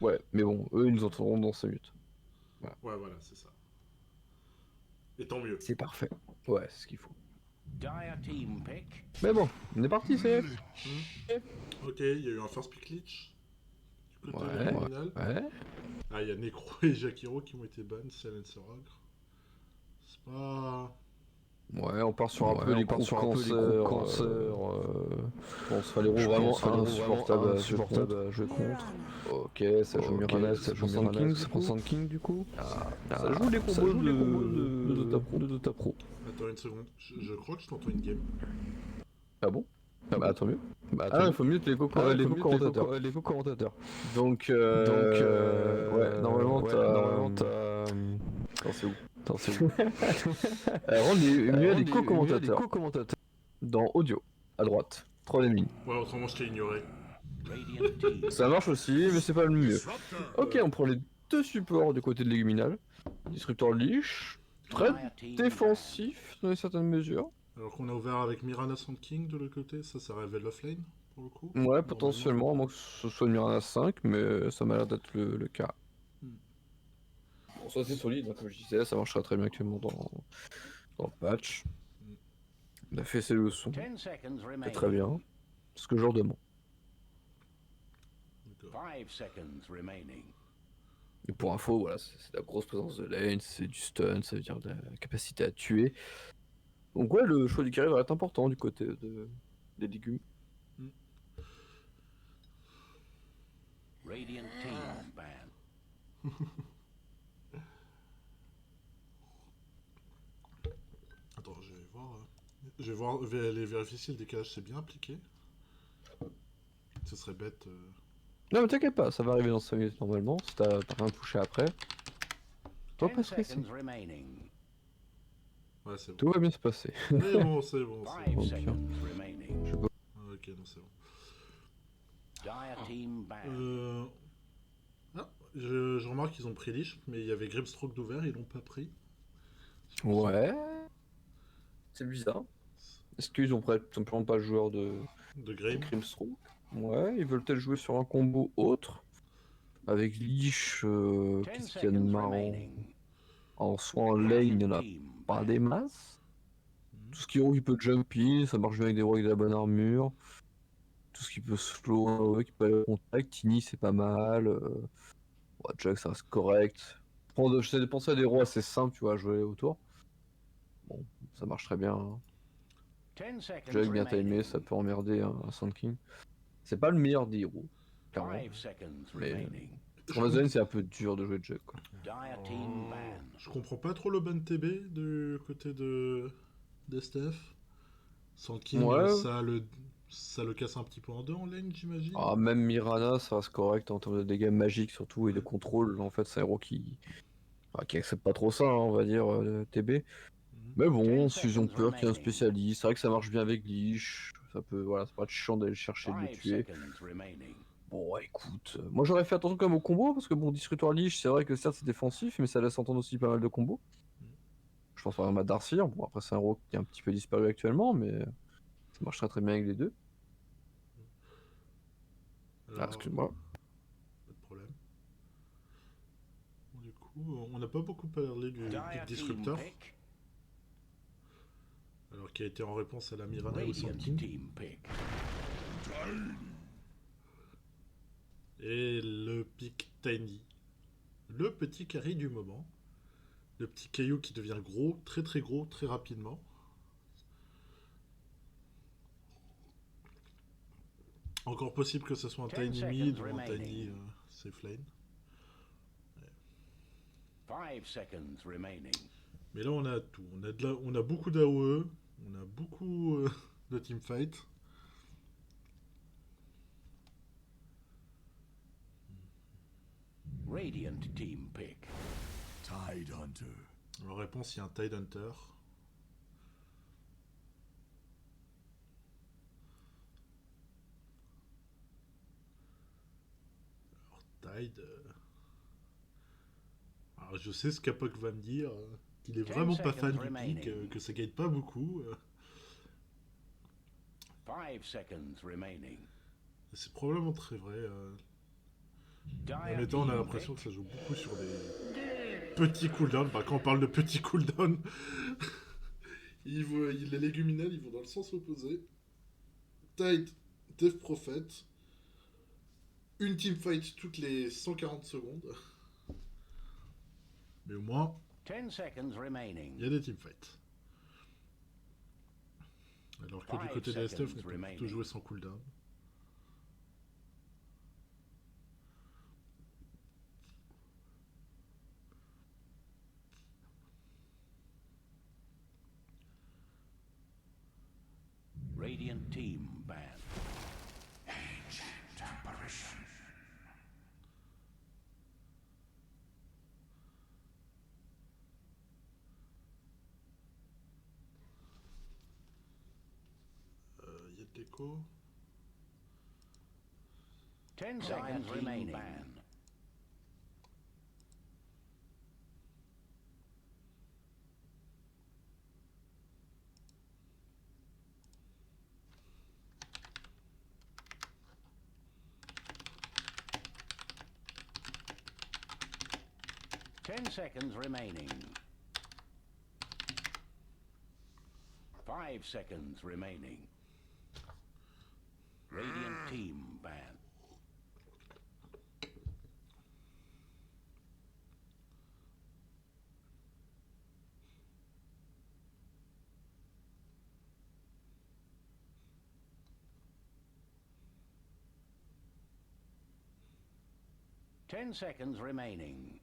Ouais, mais bon, eux, ils nous entendront dans 5 minutes. Voilà. Ouais, voilà, c'est ça. Et tant mieux. C'est parfait. Ouais, c'est ce qu'il faut. Dire team pick. Mais bon, on est parti, c'est... Ok, il y a eu un first pick glitch du côté Ouais, Liminal. ouais. Ah, il y a Necro et Jakiro qui ont été bans, Silencer Ogre. C'est pas. Ouais, on part sur un peu Ouais, les on part groupes sur un peu les cancer. groupes cancer. Je pense fallait Je vraiment pense fallait vraiment insupportable à jouer insupportable contre. à jouer contre. Ok, ça joue Ok, Mirana, ça ça joue prend Sand Mirana, King ça du prend coup. Sand King du coup. Ça joue les Ça combos joue les combos de Dota Pro. de Dota Pro. Attends une seconde, je crois que je t'entends une game. Ah bon? Ah Bah bon? tant mieux. Bah Ah tant non, il mieux. faut mieux Ah, les il faut mieux co-commentateurs. les co-commentateurs. Donc, Donc, ouais, normalement ouais, t'as... normalement t'as. Attends, c'est où? Attends, c'est où? Rendre mieux les Mieux les co-commentateurs. co-commentateurs. Dans Audio, à droite. Troisième ligne. Ouais, autrement je t'ai ignoré. Radiant team Ça pick. marche aussi, mais c'est pas le mieux. Ok, on prend les deux supports du côté de Léguminal. Disruptor Lich, très Dire team défensif dans une certaine mesure. Alors qu'on a ouvert avec Mirana Sand King de l'autre côté, ça révèle l'offlane pour le coup, Ouais, normalement. potentiellement, à moins que ce soit une Mirana 5, mais ça m'a l'air d'être le cas. Hmm. Bon, ça c'est solide, hein, comme je disais, ça marchera très bien actuellement dans le patch. Hmm. On a fait ses leçons, 10 seconds c'est très bien. remaining. Ce que je leur demande. D'accord. 5 seconds remaining. Et pour info, voilà, c'est la grosse présence de lane, c'est du stun, ça veut dire de la capacité à tuer. Donc ouais, le choix du carry va être important du côté des légumes. Hmm. Radiant team ban. Attends, je vais voir. Je vais voir, aller vérifier si le décalage s'est bien appliqué. Ce serait bête. Non mais t'inquiète pas, ça va arriver dans 5 minutes normalement, si t'as rien touché après. Faut 10 pas stresser, seconds remaining. Ouais, c'est bon. tout va bien se passer. C'est bon, c'est bon, c'est 5 bon. seconds remaining. Je sais pas. Ah, ok, non, c'est bon. Dire team ban. Ah, je remarque qu'ils ont pris Lich, mais il y avait Grimstroke d'ouvert, ils l'ont pas pris. Ouais, c'est bizarre. Est-ce qu'ils ont tout simplement pas le joueur De de Grim. Crimson? Ouais, ils veulent peut-être jouer sur un combo autre. Avec Lich, 10 qu'est-ce qu'il y a de seconds marrant? remaining. En soi, en lane, il n'y en Radiant a team pas ban. des masses. Hmm. Tout ce qui est héros qui peut jump in, ça marche bien avec des héros avec de la bonne armure. Tout ce qui peut slow, qui peut aller au contact, Tiny c'est pas mal. Ouais, Jack ça reste correct. J'essaie de penser à des héros assez simples, tu vois, à jouer autour. Bon, ça marche très bien, hein. 10 seconds Jack bien timé, ça remaining. peut emmerder un Sand King. C'est pas le meilleur des héros, clairement. 5 seconds Mais remaining. Je, en base comp- lane, c'est un peu dur de jouer Jack, quoi. Dire team ban. je comprends pas trop le ban TB du côté de d'Estef. Sans King, Ouais, ça le casse un petit peu en deux en lane, j'imagine. ah, même Mirana, ça reste correct en termes de dégâts magiques surtout et de Ouais. contrôle. En fait, c'est un héros qui accepte pas trop ça, hein, on va dire, TB. Mhm. Mais 10 bon, s'ils ont seconds peur qu'il y ait un remaining. spécialiste, c'est vrai que ça marche bien avec Lich. Ça peut, voilà, c'est pas chiant d'aller le chercher, de le 5 tuer. seconds remaining. Bon, ouais, écoute, moi j'aurais fait attention quand même au combo, parce que bon, Disruptor Lich, c'est vrai que certes c'est défensif, mais ça laisse entendre aussi pas mal de combos. Mhm. Je pense par exemple à Darcyr, bon après c'est un héros qui est un petit peu disparu actuellement, mais ça marche très très bien avec les deux. Ah, Alors, excuse-moi. pas de problème. Bon, du coup, on n'a pas beaucoup parlé du pick Dire team Disruptor, pick. alors qui a été en réponse à la Mirana ou Sand Radiant King. team pick. Et le pick Tiny. Le petit carry du moment. Le petit caillou qui devient gros, très rapidement. Encore possible que ce soit un 10 Tiny seconds mid ou un Tiny remaining. safe lane. 5 seconds remaining. Mais là on a tout. On a beaucoup d'AOE, on a beaucoup de teamfight. Radiant team pick. Tidehunter. En réponse, il y a un Tidehunter. Alors Tide... Alors je sais ce qu'Apoc va me dire, qu'il est 10 vraiment pas fan seconds du pick, remaining. que ça gagne pas beaucoup. 5 seconds remaining. C'est probablement très vrai. En même temps, on a l'impression que ça joue beaucoup sur des petits cooldowns. Bah, quand on parle de petits cooldowns, les léguminales, ils vont dans le sens opposé. Tide, Death Prophet, une teamfight toutes les 140 secondes. Mais au moins, 10 seconds remaining. il y a des teamfights. Alors que du Five côté des STF, on seconds peut remaining. plutôt jouer sans cooldown. Radiant team ban. Apparition. Il y a de l'écho. 10 seconds remaining. Ban. 10 seconds remaining. 5 seconds remaining. Radiant team ban. Ten seconds remaining.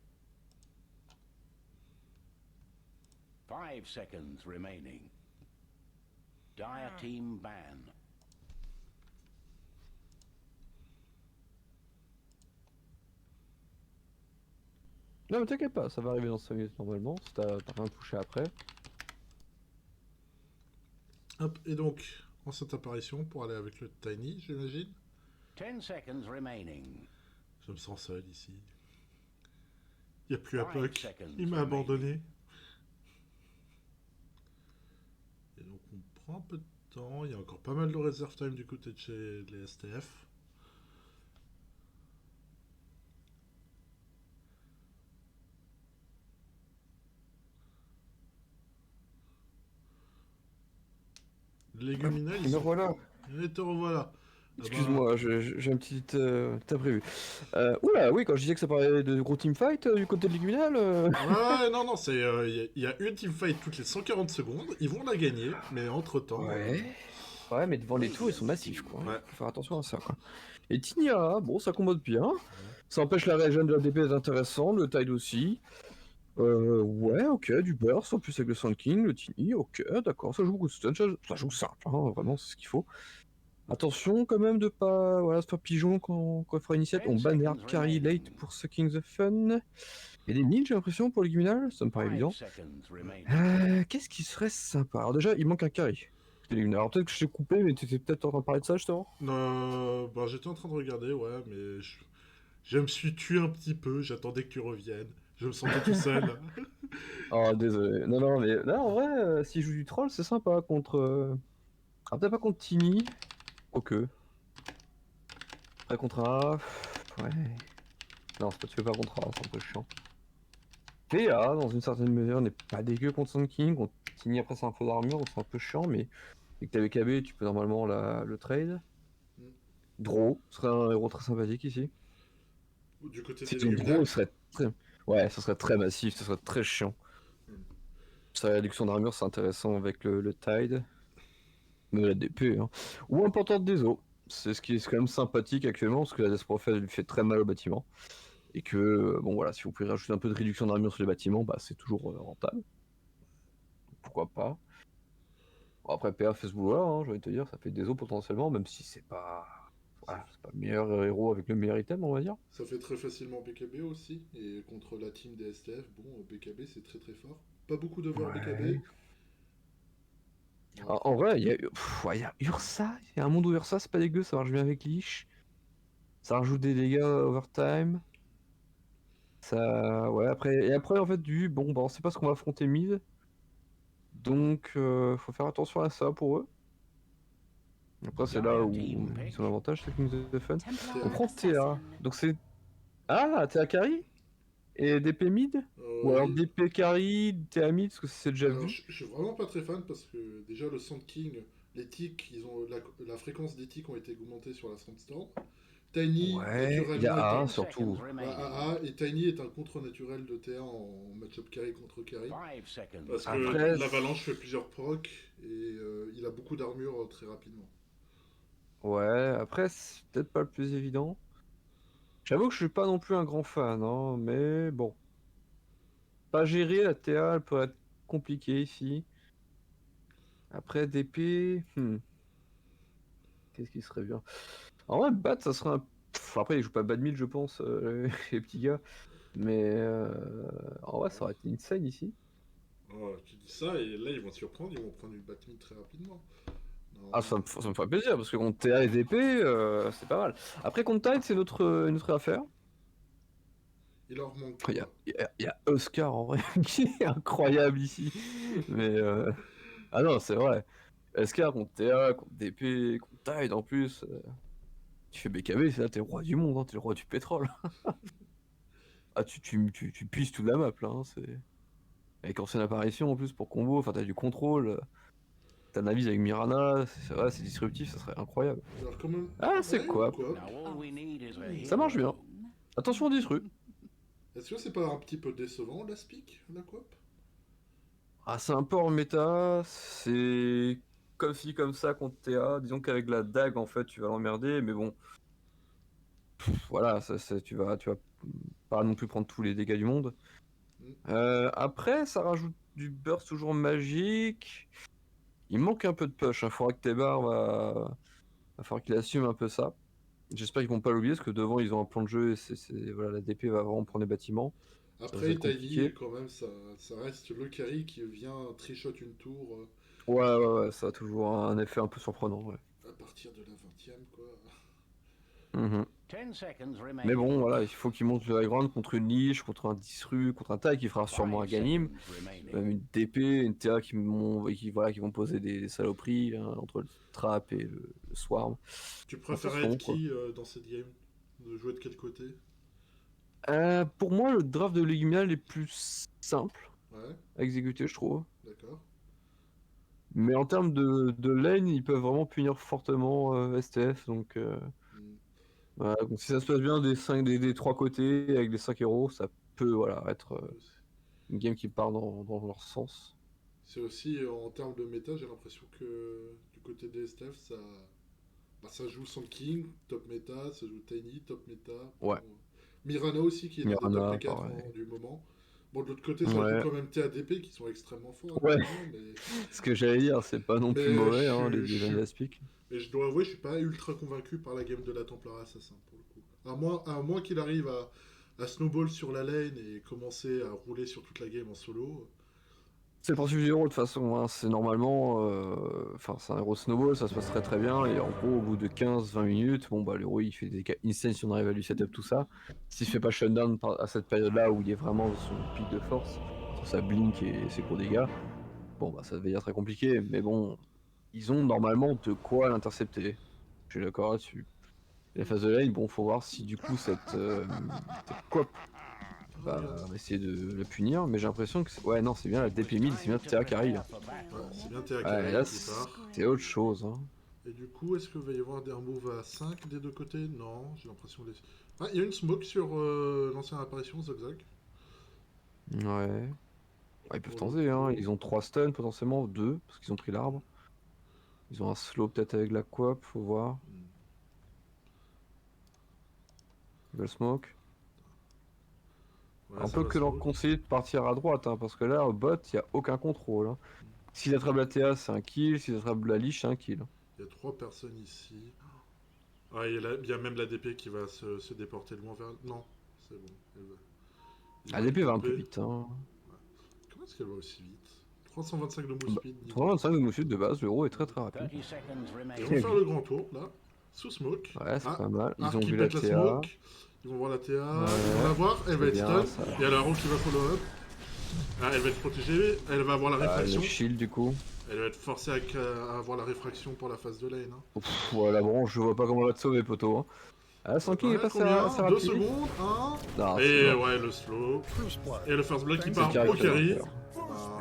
5 seconds remaining. Dire team ban. Non mais t'inquiète pas, ça va arriver dans 5 minutes normalement, si t'as rien touché après. Hop, et donc, en cette apparition, pour aller avec le Tiny, j'imagine. 10 seconds remaining. Je me sens seul ici. Il n'y a plus Five Apoc. seconds Il m'a remaining. abandonné. Et donc on prend un peu de temps. Il y a encore pas mal de reserve time du côté de chez les STF. Léguminal, ils Me sont... voilà. Et te revoilà. Ah bah, Excuse-moi, j'ai un petit t'as prévu. Oula, oui, quand je disais que ça parlait de gros teamfight du côté de Liguminal. Ouais, non, c'est. Il y a une teamfight toutes les 140 secondes. Ils vont la gagner, mais entre temps. Ouais. Ouais, mais devant les tours, ils sont massifs, quoi. Ouais. Faut faire attention à ça, quoi. Et Tinia, bon, ça combote bien. Ça empêche la régène de la DP d'être intéressant, le Tide aussi. Ouais, ok, du burst, en plus avec le Sand King, le Tini, ok, d'accord, ça joue beaucoup de stun, ça joue simple, hein, vraiment, c'est ce qu'il faut. Attention quand même de pas voilà, se faire pigeon quand il fera initiate. On banner carry late pour Sucking the Fun. Il y a des ninjas, j'ai l'impression, pour les Guminal, ça me paraît 5 évident. seconds remaining. Qu'est-ce qui serait sympa? Alors déjà, il manque un carry. Alors peut-être que je t'ai coupé, mais t'étais peut-être en train de parler de ça justement. Bah, j'étais en train de regarder, ouais, mais je me suis tué un petit peu. J'attendais que tu reviennes. Je me sentais tout seul. Oh désolé. Non, non, mais là en vrai, s'il joue du troll, c'est sympa contre. Alors peut-être pas contre Tini. Ok. Après contre A. Ouais. Non, c'est pas tu veux pas contre A, c'est un peu chiant. PA, dans une certaine mesure, n'est pas dégueu contre Sand King. Contre Tini, après, c'est un peu d'armure, donc c'est un peu chiant, mais dès que t'avais KB, tu peux normalement le trade. Mm. Draw serait un héros très sympathique ici. Du côté Si des ton Draw, léguminales. il serait très. Ouais, ça serait très massif, ça serait très chiant. Mm. Sa réduction d'armure, c'est intéressant avec le Tide. Même la DP, hein. Ou un porteur des eaux. C'est ce qui est quand même sympathique actuellement, parce que la Death Prophet lui fait très mal au bâtiment. Et que, bon voilà, si vous pouvez rajouter un peu de réduction d'armure sur les bâtiments, bah c'est toujours rentable. Pourquoi pas. Bon, après, PA fait ce boulot, hein, j'ai envie de te dire, ça fait des eaux potentiellement, même si c'est pas. Voilà, c'est pas le meilleur héros avec le meilleur item, on va dire. Ça fait très facilement BKB aussi. Et contre la team des STF, bon, BKB c'est très très fort. Pas beaucoup d'over Ouais. BKB. En vrai, il y a Ursa, il y a un monde où Ursa, c'est pas dégueu, ça marche bien avec Lich. Ça rajoute des dégâts overtime. Ça. Ouais, après. Et après, en fait, bon, bah, on sait pas ce qu'on va affronter mid. Donc, faut faire attention à ça pour eux. Après, c'est là où ils ont l'avantage, c'est Kings of the Fun. On prend TA. Donc, c'est Ah, TA carry et DP mid? Ou alors Oui. DP carry, TA mid, parce que c'est déjà Alors, vu. je suis vraiment pas très fan parce que déjà le Sand King, les ticks, la fréquence des ticks ont été augmentées sur la Sandstorm. Tiny, Ouais, il y a naturellement, est un. A1 10 seconds surtout. Bah, remaining. AA, et Tiny est un contre naturel de TA en match-up carry contre carry. 5 seconds Parce que Après, l'avalanche fait plusieurs procs et il a beaucoup d'armure très rapidement. ouais, après, c'est peut-être pas le plus évident. J'avoue que je suis pas non plus un grand fan, hein, mais bon. Pas gérer la TA, elle peut être compliquée ici. Après, DP, qu'est-ce qui serait bien? En vrai, Bat, ça serait un. Après, ils jouent pas bad mid, je pense, les petits gars. Mais en vrai, ça aurait été insane ici. Oh, tu dis ça et là ils vont te surprendre, ils vont prendre une batterie très rapidement. Ah, Non. ça me ferait plaisir, parce que contre TA et DP, c'est pas mal. Après, contre Tide, c'est notre affaire. Il leur manque Il y a, quoi? il y a Oscar, en vrai, qui est incroyable ici. Mais, ah non, c'est vrai. Oscar contre TA, contre DP, contre Tide, en plus. Tu fais BKB, c'est là, t'es le roi du monde, hein, t'es le roi du pétrole. Ah, tu pisses toute la map, là, hein, c'est... Avec ancienne apparition, en plus, pour combo, enfin, t'as du contrôle. T'as Navis avec Mirana, ouais, c'est disruptif, ça serait incroyable. Alors quand même. Ah, c'est Ouais ou quoi? quoi? Now all we need is a Ça marche bien. hero. Attention, disru. Est-ce que c'est pas un petit peu décevant la speak, la coop? Ah, c'est un peu hors méta, c'est comme ci, comme ça contre TA. Disons qu'avec la dague, en fait, tu vas l'emmerder, mais bon, voilà, tu vas pas non plus prendre tous les dégâts du monde. Mm. Après, ça rajoute du burst toujours magique. Il manque un peu de push, il faudra que Tebar va falloir qu'il assume un peu ça. J'espère qu'ils vont pas l'oublier, parce que devant, ils ont un plan de jeu, et voilà, la DP va vraiment prendre les bâtiments. Ça va Après être Tiny, compliqué. quand même, ça reste le carry qui vient trichot une tour Ouais, ça a toujours un effet un peu surprenant, ouais. à partir de la 20e quoi. Mhm. 10 seconds Mais bon, remaining. voilà, il faut qu'il monte le high ground contre une Lich, contre un Disru, contre un Tag qui fera sûrement un 5 Ganim, seconds remaining. même une TP, une TA voilà, qui vont poser des saloperies hein, entre le trap et le swarm. Tu Ça se préférais font, être quoi. qui dans cette game? De jouer de quel côté? Pour moi, le draft de Lumial est plus simple Ouais, à exécuter, je trouve. d'accord. Mais en termes de lane, ils peuvent vraiment punir fortement STF. Donc, Mm. voilà, donc si ça se passe bien des trois côtés, avec les 5 héros, ça peut voilà, être une game qui part dans leur sens. C'est aussi en termes de méta, j'ai l'impression que du côté des STF, ça joue Sand King, top méta, ça joue Tiny, top méta. Bon, Ouais, Mirana aussi, qui est l'un des top Mirana, P4 pareil. du moment. Bon, de l'autre côté, ça joue Ouais, quand même TADP, qui sont extrêmement forts ouais, actuellement, mais, ce que j'allais dire, c'est pas non plus mais, mauvais, hein, les je, Vanilla Speak. mais je dois avouer, je suis pas ultra convaincu par la game de la Templar Assassin, pour le coup. À moins qu'il arrive à snowball sur la lane et commencer à rouler sur toute la game en solo. C'est le principe du héros de toute façon, hein, c'est normalement, enfin c'est un héros snowball, ça se passe très très bien, et en gros au bout de 15-20 minutes, bon bah l'héros il fait des cas insane si on arrive à lui setup tout ça. S'il se fait pas shutdown à cette période-là où il est vraiment dans son pic de force, sur sa blink et ses gros dégâts, bon bah ça devient très compliqué, mais bon, ils ont normalement de quoi l'intercepter. Je suis d'accord là-dessus. Et la phase de lane, bon faut voir si du coup cette coop Ah, regarde. va essayer de le punir, mais j'ai l'impression que ouais non c'est bien la DP mid, c'est bien Time Terra to Carry. prepare for battle. Ouais, c'est bien Théa Ouais, Carey là, qui part. c'est autre chose. Hein. Et du coup, est-ce qu'il va y avoir des removes à 5 des deux côtés? Non, j'ai l'impression de... Ah, il y a une smoke sur l'ancienne apparition, Zogzag. Ouais. Ouais, ils peuvent Pour le tenter. Hein. coup. Ils ont 3 stuns, potentiellement 2, parce qu'ils ont pris l'arbre. Ils ont un slow peut-être avec la coop, faut voir. Ils veulent smoke. Ouais, On ça peut va que leur smoke. conseiller de partir à droite, hein, parce que là, au bot, il n'y a aucun contrôle. Hein. S'ils attrapent la TA, c'est un kill. S'ils attrapent la Lich, c'est un kill. Il y a 3 personnes ici. Ah, il y a même la DP qui va se déporter loin vers... Non, c'est bon. Il La va DP va un peu taper. vite. Hein. Comment est-ce qu'elle va aussi vite? 325 de move Bah, speed. 325 de moussus de base, le héros est très très rapide. 30 seconds Ils remaining. vont faire le grand tour, là. Sous smoke. Ouais, c'est Ah, pas mal. Ils Arc ont qui vu la pète la TA. smoke. Ils vont voir la TA. Ils vont la Ouais, voir. Elle va c'est être bien stun. ça. Il y a la roue qui va follow up. Ah, elle va être protégée. Elle va avoir la Ah, réfraction. le shield du coup. Elle va être forcée à avoir la réfraction pour la phase de lane. Hein. Pff, ouais, la branche, je vois pas comment on va te sauver, poteau. Hein. Ah, Sand King est passé Combien assez 2 rapide. secondes, 1. Non, Et c'est bon. ouais, le slow. First blood. Et le first blood qui C'est part carré au qui va carry. faire. Ah,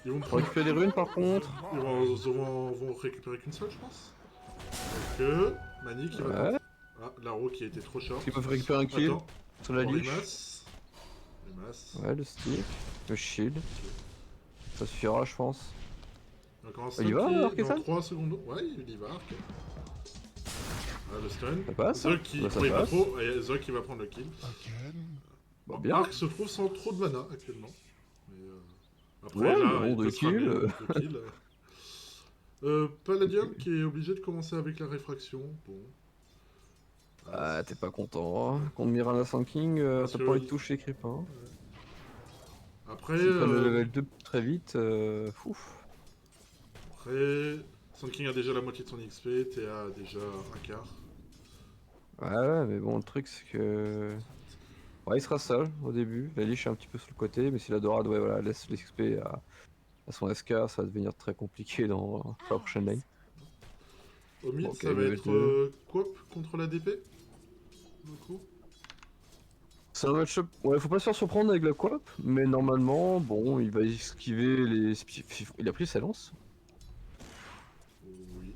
ils vont Faut prendre. récupérer des runes par contre. Vont récupérer qu'une seule, je pense. Donc, Mani qui va Ouais. tenter. Ah, Laro qui a été trop short. Ils peuvent récupérer un kill Attends, sur la pour liche. Rimas. Rimas. Ouais, le stick, le shield. Ça suffira, je pense. Encore un Il y stun va, qui est Arkesan dans 3 secondes. Ouais, il y va, Ark. Ah, le stun. Ça passe, Zog qui bah, ça oui, pas passe. trop. Et Zog qui va prendre le kill. Again. Bah, Bon, bien. Ark se trouve sans trop de mana actuellement. Mais, après, Ouais, là, mais il bon, peut deux se ramener, kills. deux kills. Palladium qui est obligé de commencer avec la réfraction. Bon. Ah, t'es pas content, hein. Contre Mirana Sand King, Parce t'as que- pas envie de toucher les creeps, hein. Après, S'ils prennent le level 2 très vite, fouf. après, Sand King a déjà la moitié de son XP, TA a déjà un quart. Ouais, mais bon, le truc c'est que. Ouais, il sera seul au début. La liche est un petit peu sur le côté, mais si la Dorade, ouais, voilà, laisse l'XP à son SK, ça va devenir très compliqué dans la prochaine lane. Au mid, Ok, ça va level être 2. Coop contre la DP. Du coup. C'est un match-up. Ouais, faut pas se faire surprendre avec la coop, mais normalement, bon, il va esquiver les. Il a pris sa lance. Oui.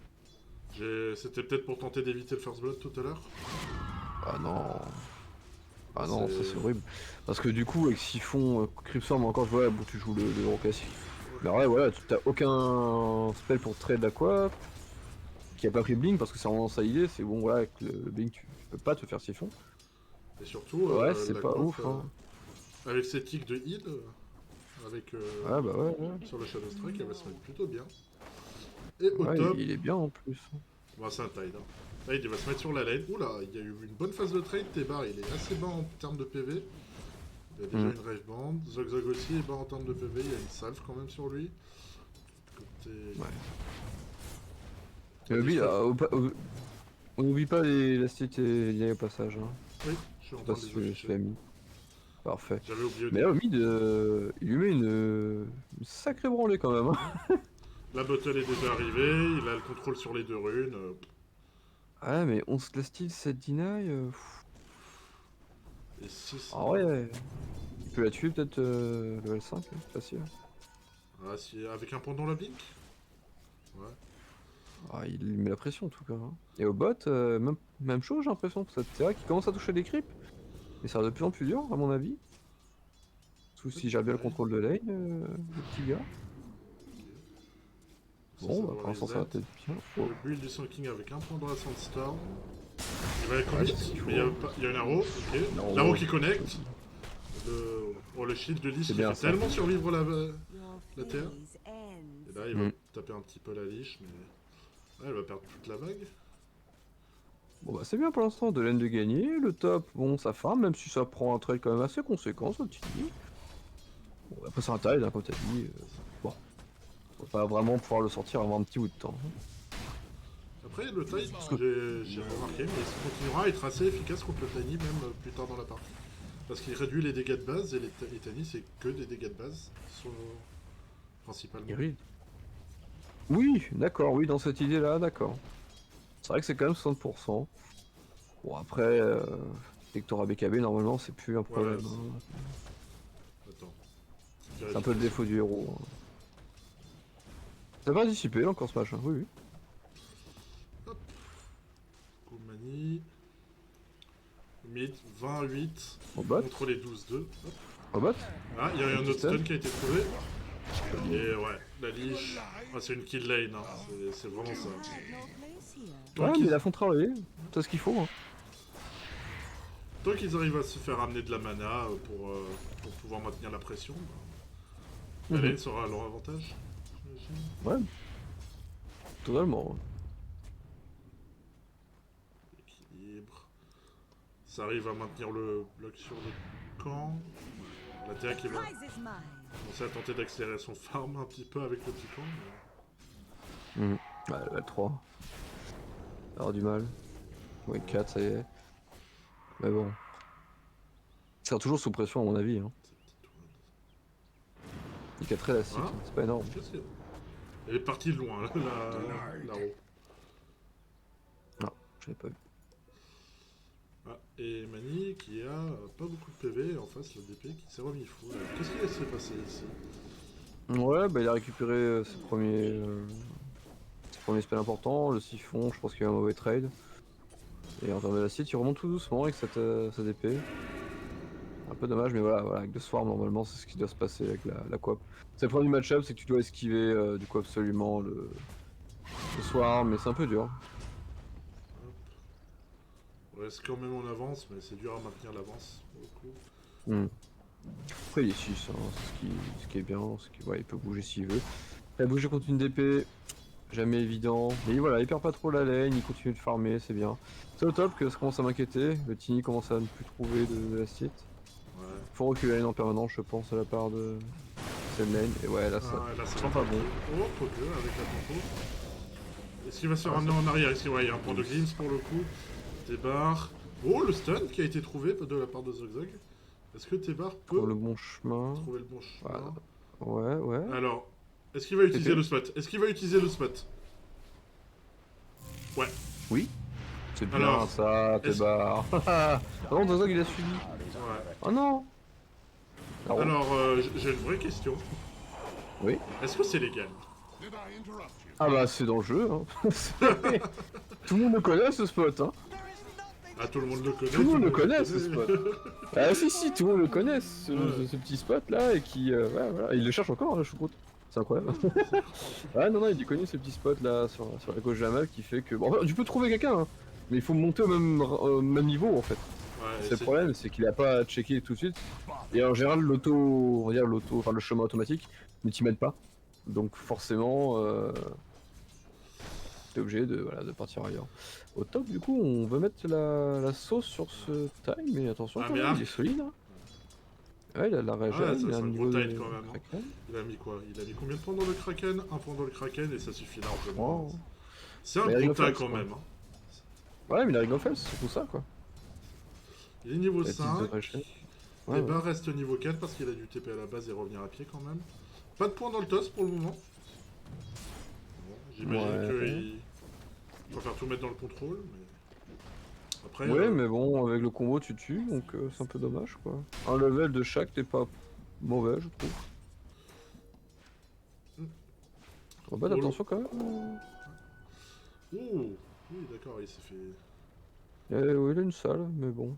C'était peut-être pour tenter d'éviter le first blood tout à l'heure. Ah non. Ah non, ça C'est- c'est horrible. Parce que du coup, avec Siphon, Cryptstorm, encore, je vois, bon, tu joues le héros classique. Mais ouais, voilà, t'as aucun spell pour trade la coop, qui a pas pris Blink, parce que c'est vraiment ça l'idée, c'est bon, voilà, avec le Blink, tu peux pas te faire Siphon. Et surtout, Ouais, c'est la pas Coop, ouf, hein. avec ses tics de heal, avec Ouais, bah ouais. sur le Shadow Strike, elle va se mettre plutôt bien. Et au Ouais, top, il est bien en plus. bah, c'est un Tide. Hein. Tide, il va se mettre sur la lane. Oula, il y a eu une bonne phase de trade. Tebar, il est assez bas en termes de PV. Il a déjà une Rave Band. Zog Zog aussi est bas en termes de PV. Il y a une salve quand même sur lui. Côté... Ouais. Mais oui, on n'oublie pas la cité liée au passage. Hein. Oui, je suis en Je sais train pas de si les tu afficher. l'as mis. Parfait. J'avais oublié. Mais là, au mid, il lui met une sacrée branlée quand même. Hein. La bottle est déjà arrivée. Il a le contrôle sur les deux runes. Ah, mais 11 class-style, 7 deny. Et 6. Ah ouais. Il peut la tuer peut-être level 5, hein, facile. Ah, si, avec un pendant la blink. Ouais. Ah, il met la pression en tout cas. Hein. Et au bot, même chose, j'ai l'impression, pour cette Terra qui commence à toucher des creeps. Mais ça va de plus en plus dur, à mon avis. Sauf si j'ai bien le contrôle de lane, le petit gars. Ça, Bon, ça bah, doit pour l'instant, ça va reset. peut-être bien. Oh. Le build du Sand King avec un point dans la Sandstorm. Il va Ouais, commit, c'est ce qu'il faut. mais il y a un arrow, ok. L'arrow. L'arrow qui connecte. Le shield de Lich C'est qui bien, fait ça. tellement survivre la La terre. Et là, il va taper un petit peu la Lich, mais... Ouais, elle va perdre toute la vague. Bon bah c'est bien pour l'instant, de laine de gagner, le top, bon ça farm, même si ça prend un trade quand même assez conséquent, ça tu dis. Bon après c'est un trade, hein, comme t'as dit, bon. On va pas vraiment pouvoir le sortir avant un petit bout de temps. Après, le Tide, j'ai remarqué, mais il continuera à être assez efficace contre le Tiny, même plus tard dans la partie. Parce qu'il réduit les dégâts de base, et les Tiny, c'est que des dégâts de base, principalement. Oui, d'accord, oui, dans cette idée là, d'accord. C'est vrai que c'est quand même 60%. Bon après, dès que t'auras BKB, normalement c'est plus un problème. Ouais, Hein. Attends. C'est un peu le défaut du héros. Hein. Ça va dissiper là encore ce match, hein. Oui, oui. Koumani. Mid, 28 Au bot, contre les 12-2. Hop. au bot. Ah, il y a eu un autre Stun. stun qui a été trouvé. Et ouais, la Lich, ah, c'est une kill lane, hein. C'est vraiment ça. Tant Ouais, qu'ils- mais la font travailler, c'est ce qu'il faut. Hein. Tant qu'ils arrivent à se faire amener de la mana pour pouvoir maintenir la pression, bah, la Mhm. lane sera à leur avantage. J'imagine. Ouais, totalement. Équilibre. Ça arrive à maintenir le bloc sur le camp. La TA qui va commencer à tenter d'accélérer son farm un petit peu avec le petit camp. Mais... Ouais, level 3. Alors du mal. Ouais, 4, ça y est. Mais bon. Il sera toujours sous pression à mon avis. Hein. Il est très élastique, Ah. hein, c'est pas énorme. Qu'est-ce que... Elle est partie de loin, la roue. Non, je l'ai pas vu. Et Mani qui a pas beaucoup de PV et en face le DP qui s'est remis fou. Qu'est-ce qui s'est passé ici? Ouais, bah il a récupéré ses premiers spells importants, le siphon, je pense qu'il y a un mauvais trade. Et en termes de l'acide, il remonte tout doucement avec cette DP. Un peu dommage, mais voilà, avec le Swarm, normalement, c'est ce qui doit se passer avec la coop. C'est le premier match-up, c'est que tu dois esquiver du coup absolument le Swarm, mais c'est un peu dur. On reste quand même en avance, mais c'est dur à maintenir l'avance pour le coup. Hmm. Après, il est 6, hein, c'est ce qui est bien, ouais, il peut bouger s'il veut. Après, bouger contre une DP, jamais évident. Mais voilà, il perd pas trop la lane, il continue de farmer, c'est bien. C'est au top que ça commence à m'inquiéter, le Tiny commence à ne plus trouver de la site. Ouais. Faut reculer la lane en permanence, je pense, à la part de cette lane. Et ouais, là, ça Là, ça sent va pas bon. Oh, trop que avec la tempo. Est-ce qu'il va se faire ramener en arrière ici? Ouais, il y a un point de glimpse pour le coup. Tébar. Oh, le stun qui a été trouvé de la part de Zogzog. Est-ce que Tébar peut Pour le bon chemin. trouver le bon chemin? Voilà. Ouais. Alors, est-ce qu'il va utiliser TP. le spot? Est-ce qu'il va utiliser le spot? Ouais. Oui. C'est bien Alors, ça, t'es est-ce- barre. Ah non, Zazog il a suivi. Ouais. Oh non. Ah, Alors, j'ai une vraie question. oui. Est-ce que c'est légal? Ah bah c'est dans le jeu. Hein. Tout le monde le connaît ce spot. Hein. Ah, tout le monde le connaît. Tout le monde le connaît ce spot. Ah si, tout le monde le connaît ce petit spot là et qui... ouais, voilà. Il le cherche encore, le choucroute. C'est incroyable. Ouais, non, il est connu ce petit spot là sur la gauche de la map qui fait que... Bon, enfin, tu peux trouver quelqu'un, hein, mais il faut monter au même niveau en fait. Ouais, C'est le problème, c'est qu'il a pas checké tout de suite. Et en général, enfin le chemin automatique ne t'y mène pas. Donc forcément, t'es obligé de partir ailleurs. Au top, du coup, on veut mettre la sauce sur ce time, mais attention, Ah, quand mais même, ah. il est solide. Hein. Ouais, il a de la régène, ça, il a c'est un un niveau gros de tide quand même, hein. Kraken. Il a mis quoi? Il a mis combien de points dans le Kraken? Un point dans le Kraken et ça suffit largement. Wow. C'est un Mais gros Ring of tag Fels, quand quoi. même. Hein. Ouais, mais il a Ring of Fels, c'est tout ça, quoi. Il est niveau La petite 5. de régène. Ouais, Tébar reste niveau 4 parce qu'il a dû TP à la base et revenir à pied quand même. Pas de points dans le toss pour le moment. Bon, j'imagine Ouais. qu'il va faire tout mettre dans le contrôle. Mais... Après, Ouais, mais bon, avec le combo, tu tues, donc c'est un peu dommage, quoi. Un level de chaque, t'es pas mauvais, je trouve. On va Oh, attention quand même. ouh, oui, d'accord, il s'est fait. Oui, il a une salle, mais bon.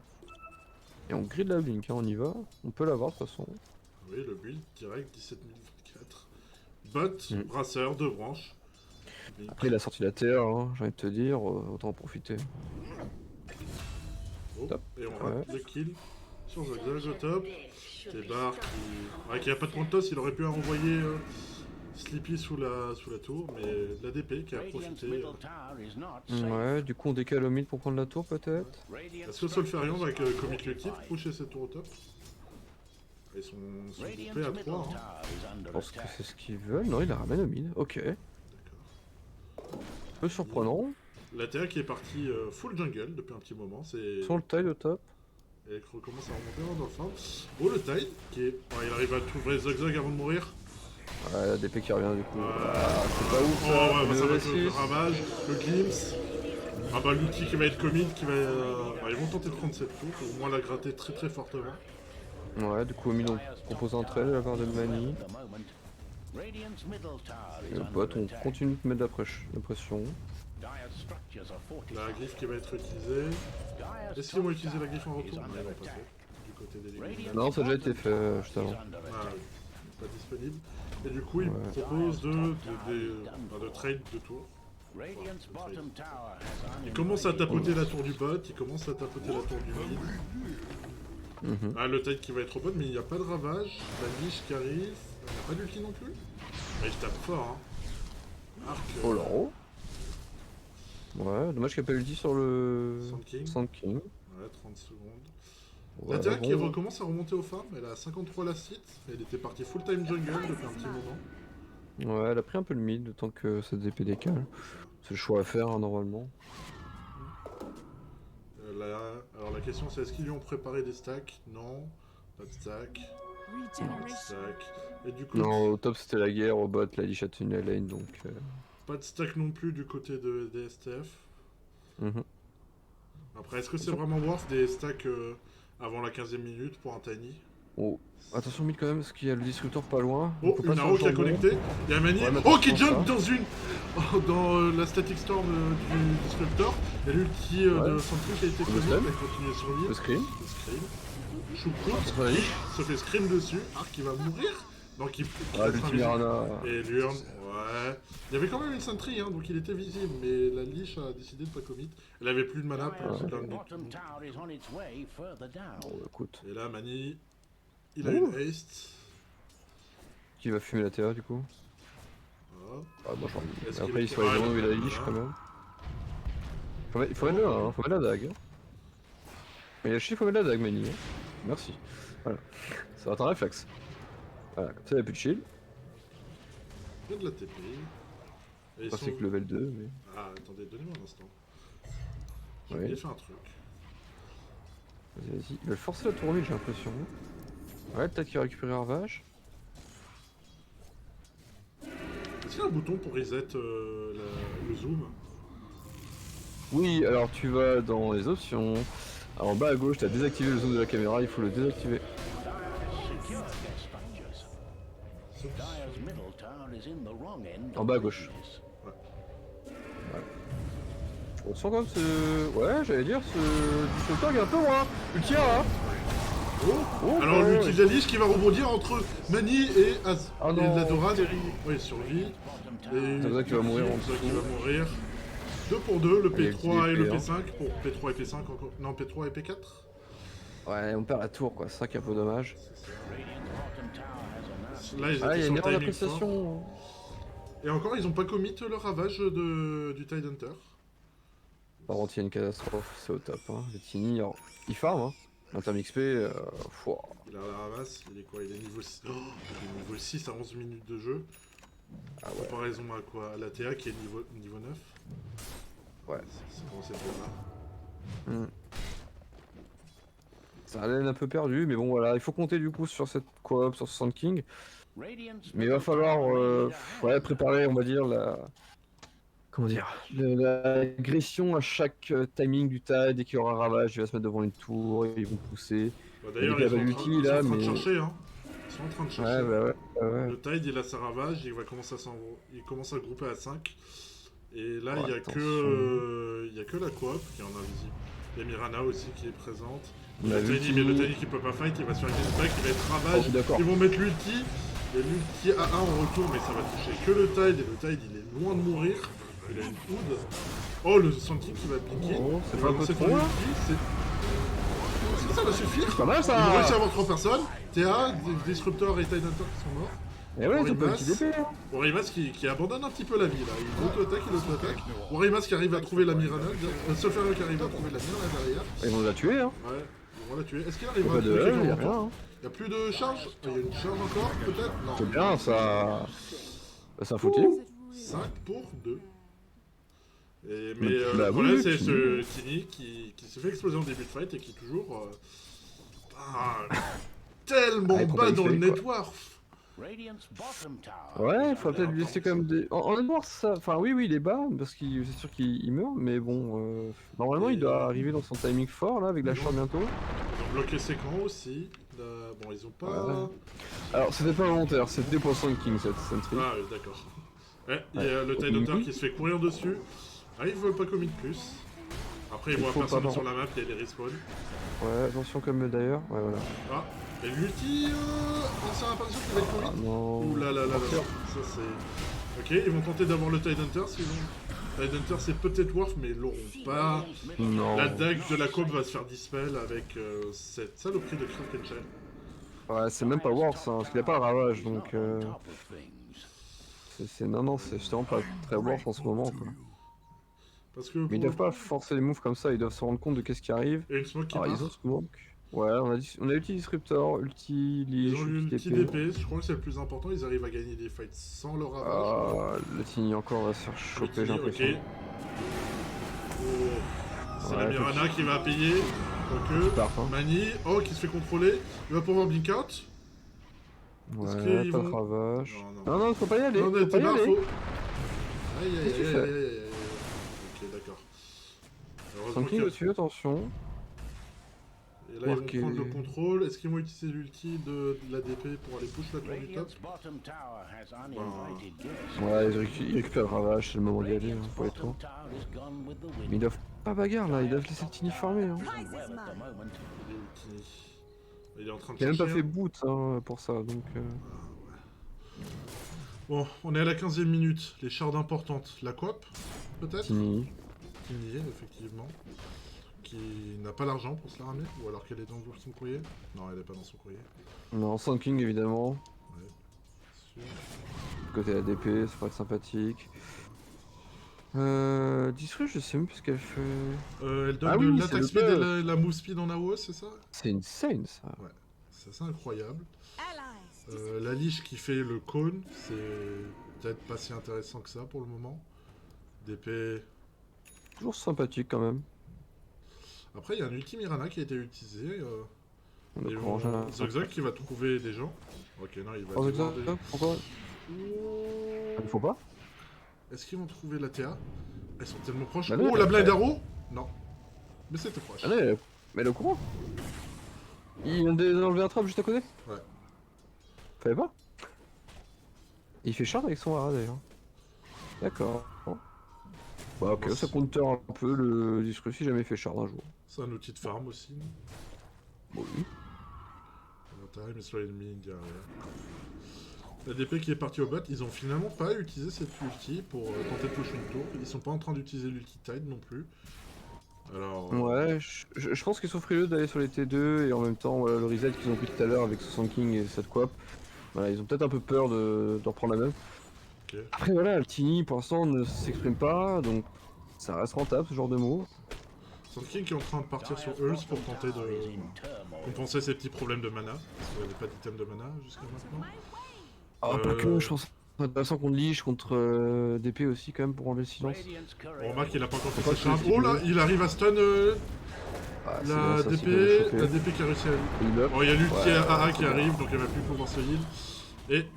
Et on grille la blink, hein, on y va. On peut l'avoir de toute façon. Oui, le build direct 17024. Bot, Mm. brasseur, 2 branches. Blink. Après, il a sorti la terre, hein, j'ai envie de te dire, autant en profiter. Oh, Top. et on rate le kill sur Zogzag au top. Tébar qui a pas de point de toss, il aurait pu renvoyer Sleepy sous la tour, mais l'ADP qui a Radiant's profité. middle tower is not safe. Ouais, du coup on décale au mid pour prendre la tour peut-être. Radiant's Est-ce que Solfarion va commit le kill, pusher cette tour au top? Ils sont Radiant's groupés à middle 3. Hein. tower is under Je pense que attack. c'est ce qu'ils veulent. Non, il la ramène au mid. Ok. Un D'accord. peu surprenant. La TA qui est partie full jungle depuis un petit moment, c'est. Sur le tile au top. Et elle recommence à remonter dans le farm. Oh, le tide qui est. Ouais, il arrive à trouver Zogzag avant de mourir. Ouais, la DP qui revient du coup. Ah, Ah, c'est pas ouf Oh, ça. ouais, bah, ça va Le être le 6. ramage, le glimpse. Ah bah l'outil qui va être commit, qui va... ils vont tenter de prendre cette tour, pour au moins la gratter très très fortement. Ouais, du coup au mid on propose un trade de la part de Mani. At the moment. Radiant's middle tower Et is le under bot, on attack. continue de mettre la pression. Dire structures are fortified. La glyphe qui va être utilisée. Dire's Est-ce qu'ils vont top utiliser la tower glyphe en is retour? Non, under ils vont pas attack. fait. Du côté des Radiant's légumes. Non, ça a déjà été bottom fait tower juste is avant. under Ah, attack. pas disponible. Et du coup, ils Ouais. proposent de trade de tour. Radiant's bottom tower has Ils commencent à tapoter la tour du bot, ils commencent à tapoter la tour du mid. Mhm. Ah, le tide qui va être au bot, mais il n'y a pas de ravage. La niche qui arrive. Il n'y a pas d'ulti non plus. Mais je tape fort, hein. Arc. Oh là haut. Ouais, dommage qu'il n'y a pas eu le 10 sur le Sand King. Sand King. Ouais, 30 secondes. Ouais, La Terra qui bon. recommence à remonter au farm, elle a 53 la site, elle était partie full time jungle depuis un petit moment. Ouais, elle a pris un peu le mid, le temps que cette DP décale. C'est le choix à faire, hein, normalement. Alors la question c'est est-ce qu'ils lui ont préparé des stacks? Non, pas de stack, pas de stack. Et du coup, Non, au top c'était la guerre, au bot, la Lich a tenu la lane, donc... pas de stack non plus du côté de STF. mhm. Après, est-ce que c'est vraiment worth des stacks avant la 15e minute pour un Tiny? Oh, attention mid quand même, parce qu'il y a le disrupteur pas loin. Oh, Faut pas une sur arrow le qui a jambon. connecté. Il y a Mani. Ouais, mais Oh, qui attention, jump ça. dans une. Oh, dans la static storm du disruptor. Il y a l'ulti de Ouais. Sentry qui a été Le posé. Il stun. a continué sur l'île. Le scream. Le scream. Choucroute Ça va aller. se fait scream dessus. Arc qui va mourir. Donc il Ah, reste l'ulti invisible. Mirana. Et Lurn, ouais. Il y avait quand même une Sentry, hein, donc il était visible, mais la Lich a décidé de pas commit. Elle avait plus de mana pour se Dire's down. bottom tower is on its way further down. Bon, écoute. Et là, Mani, il a Ouh. une haste. Qui va fumer la TA du coup? Voilà. Ah, bon, genre. Est-ce Après, qu'il- il faut aller Ah, demander où il a la voilà. liche quand même. Il faut mettre le 1, hein. Faut mettre la dague. Mais il y a le chiffre, faut mettre la dague, Mani. Hein. Merci. Voilà. Ça va être un réflexe. Voilà, comme ça, il n'y a plus de shield. Il y a de la TP. Et ils Enfin, c'est sont... que level 2, mais. Ah, attendez, donnez-moi un instant. J'ai Ouais. oublié de faire un truc. Vas-y, vas-y. Ils veulent forcer la tour mid, j'ai l'impression. Ouais, peut-être qu'il va récupérer Ravage. Est-ce qu'il y a un bouton pour reset le zoom? Oui, alors tu vas dans les options. Alors, en bas à gauche, tu as désactivé le zoom de la caméra, il faut le désactiver. Dire has secured their structures. Dire's middle tower is in the wrong end. En bas à gauche. Yes. On sent quand même ce. Ouais, j'allais dire, ce disrupteur qui est un peu loin. Ulti A, hein. Oh, Oh, alors ouais, l'ulti de la Lich qui va rebondir entre Mani et Az. Ah et non, la Dorade. terrible. Oui, survie. Bottom Et tower. C'est ça qui va mourir en C'est ça qui dessous. va mourir. 2 pour 2, le Il y a P3 et le le P5 pour P3 et P5 encore. Non, P3 et P4. Ouais, on perd la tour, quoi. C'est ça qui est un peu dommage. Radiant's bottom tower has an Là, ils Ah, il étaient y a sur une le erreur timing fort. d'appréciation. Et encore, ils ont pas commit le ravage du Tidehunter. Par contre, il y a une catastrophe, c'est au top. Hein. Le Tiny, alors, il farm, hein. En termes XP, fouah. Il a la ramasse, il est quoi? Il est niveau 6. Oh, il est niveau 6 à 11 minutes de jeu. Ah ouais. Comparaison à quoi? À la TA qui est niveau 9. Ouais. C'est comment c'est là? Ça a l'air un peu perdu, mais bon, voilà. Il faut compter du coup sur cette coop, sur ce Sand King. Radiant's Mais il va middle falloir tower ouais, préparer, on va dire, la. Comment dire, l'agression à chaque timing du tide. Dès qu'il y aura un ravage, il va se mettre devant une tour, ils vont pousser. Bah, d'ailleurs, Il y a ils sont pas en d'ulti, train- ils sont là, en train de mais- chercher, hein. Ils sont en train de chercher. Ouais, bah ouais, ouais. Le Tide, il a sa ravage, il va commencer à il commence à grouper à 5. Et là, Oh, il y a attention. que la coop qui est en invisible. Il y a Mirana aussi qui est présente. On a Le vu Tiny, mais le Tiny qui peut pas fight, il va se faire une back, il va être ravage. Oh, d'accord. Ils vont mettre l'ulti. Il y a l'ulti A1 en retour, mais ça va toucher que le Tide. Et le Tide, il est loin de mourir. Il a une hood. Oh, le Senti qui va piquer. Oh, c'est Il pas va un peu lancer trop, ton là ulti. Est-ce que ça va suffire? Pas mal Ils vont réussir à ça. avoir 3 personnes. TA, Disruptor et Tidehunter qui sont morts. Et ouais, ils ont pas Orimas. un petit DP. Hein. Warimas qui abandonne un petit peu la vie là. Il auto-attaque. Warimas qui arrive à trouver la Mirana. Sofiane qui arrive à trouver la Mirana derrière. Ils vont la tuer, hein. Ouais, ils vont la tuer. Est-ce qu'il Il arrive y a à pas tuer de quelqu'un il y a en rien. retour? Hein. Il y a plus de charge? Il y a une charge encore peut-être? Non. C'est bien ça. Bah, c'est un full team. 5 pour 2. Mais Bah, le oui, problème oui, c'est tu ce Tiny qui s'est fait exploser en début de fight et qui est toujours tellement Ah, il prend bas pas dans le XP, quoi. network. Radiant's bottom tower. Ouais, il is faut under peut-être lui laisser quand même des. En noir, ça. Enfin, oui, il est bas, parce qu'il c'est sûr qu'il meurt, mais bon. Normalement, il doit arriver dans son timing fort, là, avec la short bientôt. Ils ont bloqué ses camps aussi. Bon, ils ont pas. Ouais. Alors, c'était pas volontaire, c'était pour Sand King cette sentry. Ah, oui, d'accord. Ouais, il y a le Tidehunter qui se fait courir dessus. Ah, ils veulent pas commit plus. Après, ils Il voient faut personne pas, sur la map, il y a des respawns. Ouais, attention comme d'ailleurs. Ouais, voilà. Ah, et l'ulti, on a l'impression qu'il va être Ah commit. non. Ouh là là là là. Ça c'est. Ok, ils vont tenter d'avoir le Tidehunter sinon. Tidehunter c'est peut-être worth, mais ils l'auront pas. Radiant's middle Non. La dague de la coop va se faire dispel avec cette saloperie de Krakenshell. Ouais, c'est même pas worse, hein, parce qu'il a pas le ravage, donc. on top of things. Non, c'est justement pas très worse en ce moment, quoi. Parce que. Mais ils doivent pas forcer les moves comme ça, ils doivent se rendre compte de qu'est-ce qui arrive. Et une smoke qui Alors, part. ils ont smoke. Ouais, on a ulti Disruptor, ulti Ils Lich, ont eu ulti ulti TP. DPS, je crois que c'est le plus important, ils arrivent à gagner des fights sans leur ravage. Ah, le Tiny encore va se faire choper, j'ai Ok. l'impression. Oh. C'est Ouais, la Mirana qui va payer. Ils Ok. partent, hein. Mani, oh, qui se fait contrôler. Il va pouvoir blink out. Ouais, qu'ils pas de vont- ravage. Non, Non, faut pas y aller, Non, faut pas y Tibar, aller. faut. Aïe aïe Qu'est-ce que tu aïe fais aïe aïe aïe. Ok, d'accord. Heureusement Sun King que- dessus, attention. Et là, ils vont Marqué. prendre le contrôle. Est-ce qu'ils vont utiliser l'ulti de l'ADP pour aller push la tour du top? Radiant's bottom tower has uninvited guests. Ouais, ils récupèrent le ravage, c'est le moment d'y aller Radiant's hein, pour les bottom tours. tower is gone with the Mais ils wind. doivent pas bagarre là, ils doivent laisser le Tiny farmer. Hein. Isn't well at the moment. Il est où, Tini? Il est en train de Il a même pas chercher, fait hein. boot hein, pour ça, donc... Bon, on est à la 15e minute. Les shards importantes. La coop, peut-être? Tiny. Tini, effectivement. Qui n'a pas l'argent pour se la ramener. Ou alors qu'elle est dans son courrier. Non, elle est pas dans son courrier. Non, Sun King évidemment. Sûr. Côté ADP, ça pourrait être sympathique. Disrupt, je sais même plus ce qu'elle fait. Elle donne Ah de oui, c'est l'attaque le speed et buff. la move speed en AOE, c'est ça? C'est insane ça. Ouais. C'est assez incroyable. La liche qui fait le cône, c'est peut-être pas si intéressant que ça pour le moment. DP. Toujours sympathique quand même. Après, il y a un ulti Mirana qui a été utilisé. On a Ils courage vont- à... Zogzog qui va trouver des gens. Ok, non, il va. Oh, devoir Zogzog, des- pourquoi Oh. Il faut pas. Est-ce qu'ils vont trouver la TA? Elles sont tellement proches. Bah non, Oh, la elle- blind arrow? Non. Mais c'était proche. Ah non, mais elle est au courant. Il vient d'enlever un trap juste à côté. Ouais. Fallait pas. Il fait shard avec son hara d'ailleurs. D'accord. Bah ok, Bon, ça c'est- counter un peu le disque si jamais il fait shard un jour. C'est un outil de farm aussi. Bon, oui. Time, mais sur l'ennemi derrière. La DP qui est partie au bot, ils ont finalement pas utilisé cette ulti pour tenter de push une tour. Ils sont pas en train d'utiliser l'ulti Tide non plus. Alors. Ouais, je pense qu'ils sont frileux d'aller sur les T2 et en même temps voilà, le reset qu'ils ont pris tout à l'heure avec ce Sun King et cette coop. Voilà, ils ont peut-être un peu peur de reprendre la même. Ok. Après voilà, le Tiny pour l'instant ne s'exprime pas, donc ça reste rentable ce genre de move. Sand King qui est en train de partir sur Earth pour tenter de compenser ses petits problèmes de mana. Parce qu'il n'y avait pas d'item de mana jusqu'à maintenant. Ah pas que, je pense que c'est intéressant contre Lich, contre DP aussi quand même pour enlever le silence. On remarque qu'il a pas encore fait Faut pas sa que charge. je Oh là, stipule. il arrive à stun Ah, c'est la bien, ça, c'est bien DP. chopé. La DP qui a réussi à. Il up. Oh, il y a l'ulti Ouais. AA qui arrive, donc elle va plus pouvoir se heal.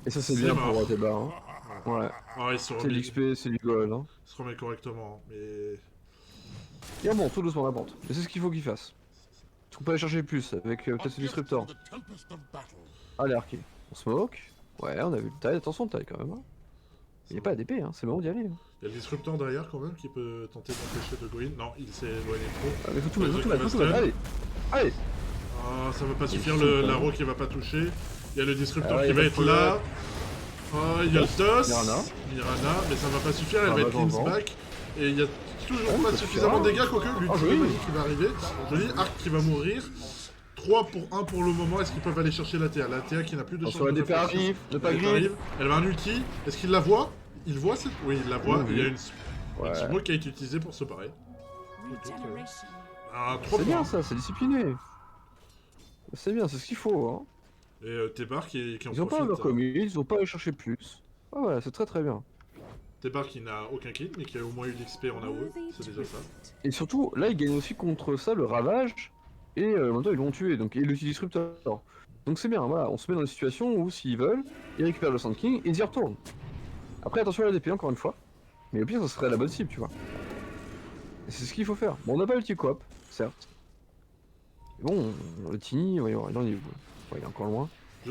Et ça c'est bien mort. pour Teba. Hein. Ouais, Ah, il se c'est de remet, l'XP, c'est du gold. Hein. il se remet correctement. Mais. Il remonte tout doucement la pente. Et c'est ce qu'il faut qu'il fasse. Est-ce qu'on peut aller chercher plus avec peut-être ce disruptor? Allez Arky, on smoke. Ouais, on a vu le taille, attention le taille quand même. Hein. Il n'y a pas ADP, hein. C'est le moment d'y aller. Hein. Il y a le disruptor derrière quand même qui peut tenter d'empêcher de go in. Non, il s'est éloigné trop. Ah, mais faut tout Ouais, mettre, faut tout Zog mettre, qui faut tout va mettre. Allez, allez. Ah, ça va pas suffire, est fou, la quand roue qui va pas toucher. Il y a le disruptor Ah, qui il va va être pull là. up. Ah, il y a le toss. Mirana. Mais ça va pas suffire, elle Ah, va bah, être cleans j'en back. Et il y a toujours Ah, pas ça suffisamment de suffira. dégâts, quoique l'ulti Ah, de joli. Mani qui va arriver. Joli, Arc qui va mourir. 3 pour 1 pour le moment, est-ce qu'ils peuvent aller chercher la TA? La TA qui n'a plus de chance Attention, la de DP réfléchir. arrive, ne pas La DP grille. arrive. Elle va un ulti, est-ce qu'il la voit? Il voit cette... Oui, il la voit, Oui, il y a oui. une Ouais. smoke qui a été utilisée pour se barrer. Ah, 3 C'est points. bien ça, c'est discipliné. C'est bien, c'est ce qu'il faut. Hein. Et Tebar qui en Ils ont pas profite. overcommis, ils ont pas allé chercher plus. Ah ouais, c'est très très bien. Tebar qui n'a aucun kill, mais qui a au moins eu l'XP en AOE, c'est déjà ça. Et surtout, là, ils gagnent aussi contre ça le ravage. Et en même temps, ils l'ont tué, donc et le disruptor. Donc c'est bien, voilà, on se met dans une situation où s'ils veulent, ils récupèrent le Sand King et ils y retournent. Après, attention à la DP encore une fois. Mais le pire, ça serait la bonne cible, tu vois. Et c'est ce qu'il faut faire. Bon, on n'a pas le petit coop, certes. Mais bon, le Tiny, voyons, là, il est encore loin.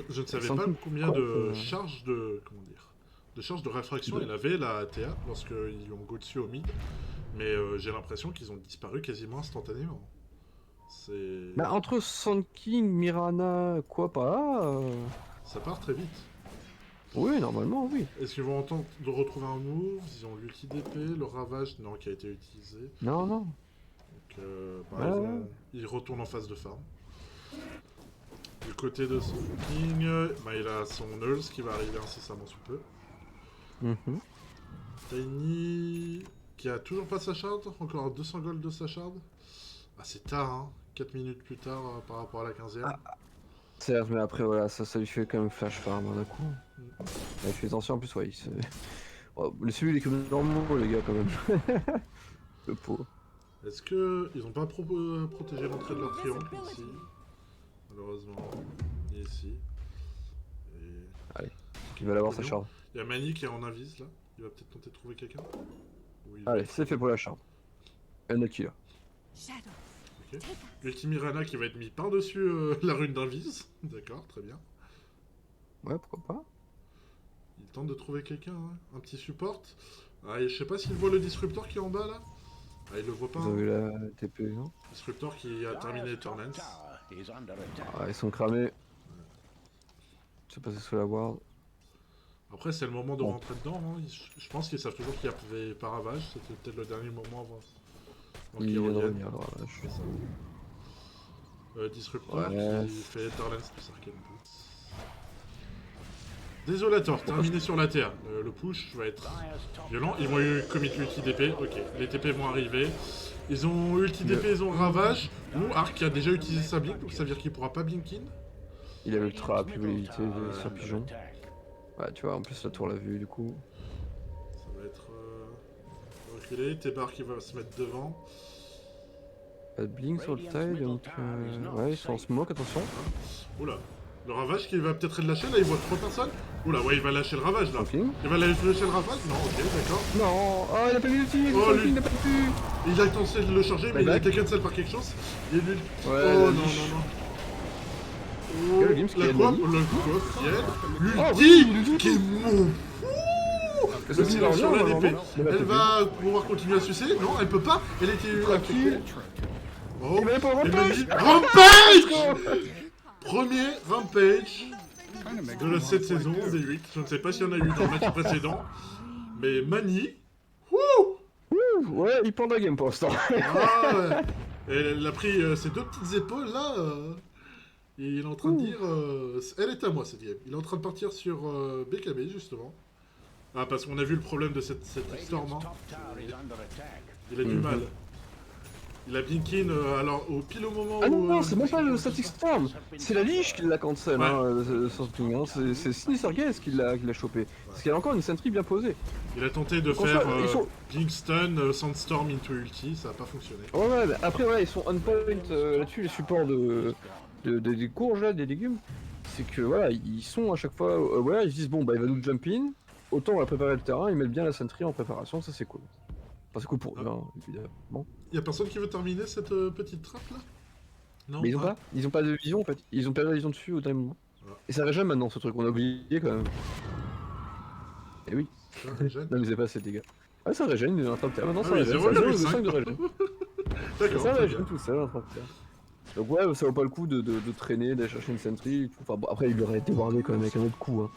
Je ne savais Sans pas doute. combien Quoi, de charges de... comment dire... de charges de réfraction Ouais. elle avait, la TA, lorsqu'ils lui ont go dessus au mid. Mais j'ai l'impression qu'ils ont disparu quasiment instantanément. C'est... Bah, entre Sand King, Mirana, quoi pas Ça part très vite. oui, normalement, oui. Est-ce qu'ils vont entendre de retrouver un move? Ils ont l'ulti d'épée, le ravage, non, qui a été utilisé. Non, non. Donc, bah, Ouais. ils retournent en phase de farm. Du côté de son King, bah, il a son Nulls qui va arriver incessamment sous peu. Mhm. Tiny qui a toujours pas sa shard, encore 200 gold de sa shard. Ah, c'est tard, hein, 4 minutes plus tard par rapport à la 15ème. Certes, mais après, voilà, ça lui fait quand même flash farm d'un coup. Mm. Il fait attention en plus, ouais, il se... Oh, laissez-lui les criminels normaux, les gars, quand même. Le pauvre. Est-ce que ils ont pas protégé l'entrée de leur triangle ici? Malheureusement, ni ici. Et... Il va l'avoir sa shard. Il y a Mani qui est en invise là. Il va peut-être tenter de trouver quelqu'un. Oui, Allez, c'est fait pour la shard. Unlucky là. Ok. Ultimirana qui va être mis par-dessus la rune d'invis. D'accord, très bien. Ouais, pourquoi pas. Il tente de trouver quelqu'un, hein. Un petit support. Ah, et je sais pas s'il voit le disruptor qui est en bas là. Ah, il le voit pas. Vous Hein. avez la TP, non? Disruptor qui a terminé Dire's top Eternance. tower is under attack. Ah, ils sont cramés. Je sais pas si c'est la ward. Après, c'est le moment de Bon. rentrer dedans. Hein. Je pense qu'ils savent toujours qu'il y avait pas ravage. C'était peut-être le dernier moment avant. Il qu'ils vient de reviennent. revenir, alors là, je suis ça. Disruptor Ouais. qui fait Eternance plus Arcane Boots. Désolator, terminé sur la terre. Le push va être Dire's top violent. Ils vont eu commit ulti DP. Ok, les TP vont arriver. Ils ont ulti DP, ils ont ravage. Ou Arc qui a déjà utilisé sa blink, donc ça veut dire qu'il pourra pas blink in. Il a le trap, il voulait éviter tower les is under serpigeons. attack. Ouais, tu vois, en plus la tour l'a vu du coup. Ça va être reculé. Tebar qui va se mettre devant. Pas de blink sur le taille, donc ouais, ils sont en smoke, attention. Oula. Le ravage qui va peut-être lâcher, là il voit 3 personnes. Oula, ouais, il va lâcher le ravage là. Camping. Il va lâcher le ravage. Non, ok, d'accord. Non, oh, il a pas vu l'ulti, le Oh, camping lui. n'a pas pu. Il a tenté de le charger, mais il a Bye été cancel par quelque chose. Il est nul. Ouais, Oh la non, liche. non, non. Quel le Gims qui La a quoi Nani. Le quoi Fiel. Oh, L'ulti oui, l'ulti. qui est mon Est-ce Le que silence c'est sur la vraiment, DP. vraiment Il a Elle pas va pouvoir continuer à sucer. Non, elle peut pas. Elle était Tranquille. Oh, Il va pas et Rampage. Mani- Rampage. Premier Rampage de cette saison des 8. Je ne sais pas s'il y en a eu dans le match précédent. Mais Mani. Wouh. Ouh, ouais, il prend la game pour l'instant. Ah ouais. Et elle a pris ses deux petites épaules là. Et il est en train de dire. Elle est à moi cette game. Il est en train de partir sur BKB justement. Ah, parce qu'on a vu le problème de cette storm. Hein. Radiant's top tower is under attack. Il a du mal. Il a Blinkin alors pile au moment Ah non, où. non, c'est même pas le Static Storm. C'est la liche qui l'a cancel, Ouais. hein, something, hein. C'est Sinister qui l'a chopé. Parce qu'il a encore une sentry bien posée. Il a tenté de Comme faire ça, ils sont- Blink Stun, Sandstorm into ulti, ça a pas fonctionné. Ouais, ouais, mais après, voilà, ils sont on point là-dessus, les supports des courges, là, des légumes. C'est que, voilà, ils sont à chaque fois, voilà, ils se disent, bon, bah, il va nous jump in, autant on va préparer le terrain, ils mettent bien la sentry en préparation, ça c'est cool. Enfin, c'est cool pour eux, hein, évidemment. Y a personne qui veut terminer cette petite trappe là? Non. Mais ils ont pas de vision en fait, ils ont perdu la vision dessus au dernier moment. Ah. Et ça régène maintenant ce truc, on a oublié quand même. Et oui, Ah, régène. n'amusez pas ces dégâts. Ah, ça régène, il est en train de terre. Maintenant, Ah ça oui, régène, 0,5. 0,5 de régène. D'accord. Ça très régène bien. tout seul en train de terre. Donc ouais, ça vaut pas le coup de traîner, d'aller chercher une sentry. Enfin, bon, après, il aurait été wardé quand même avec un autre coup. Hein.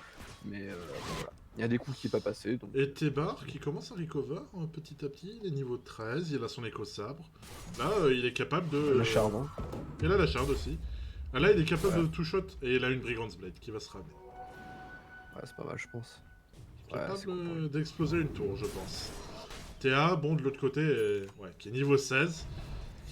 Mais bon, voilà. Il y a des coups qui n'est pas passé. Donc... Et Tebar qui commence à recover petit à petit, il est niveau 13, il a son écho-sabre. Là, il est capable de. La charde. Hein. Et là, la shard aussi. Ah, là, il est capable de two-shot et il a une Brigand's Blade qui va se ramer. Ouais, c'est pas mal, je pense. Ouais, Capable c'est cool. d'exploser une tour, je pense. TA, bon, de l'autre côté, ouais, qui est niveau 16.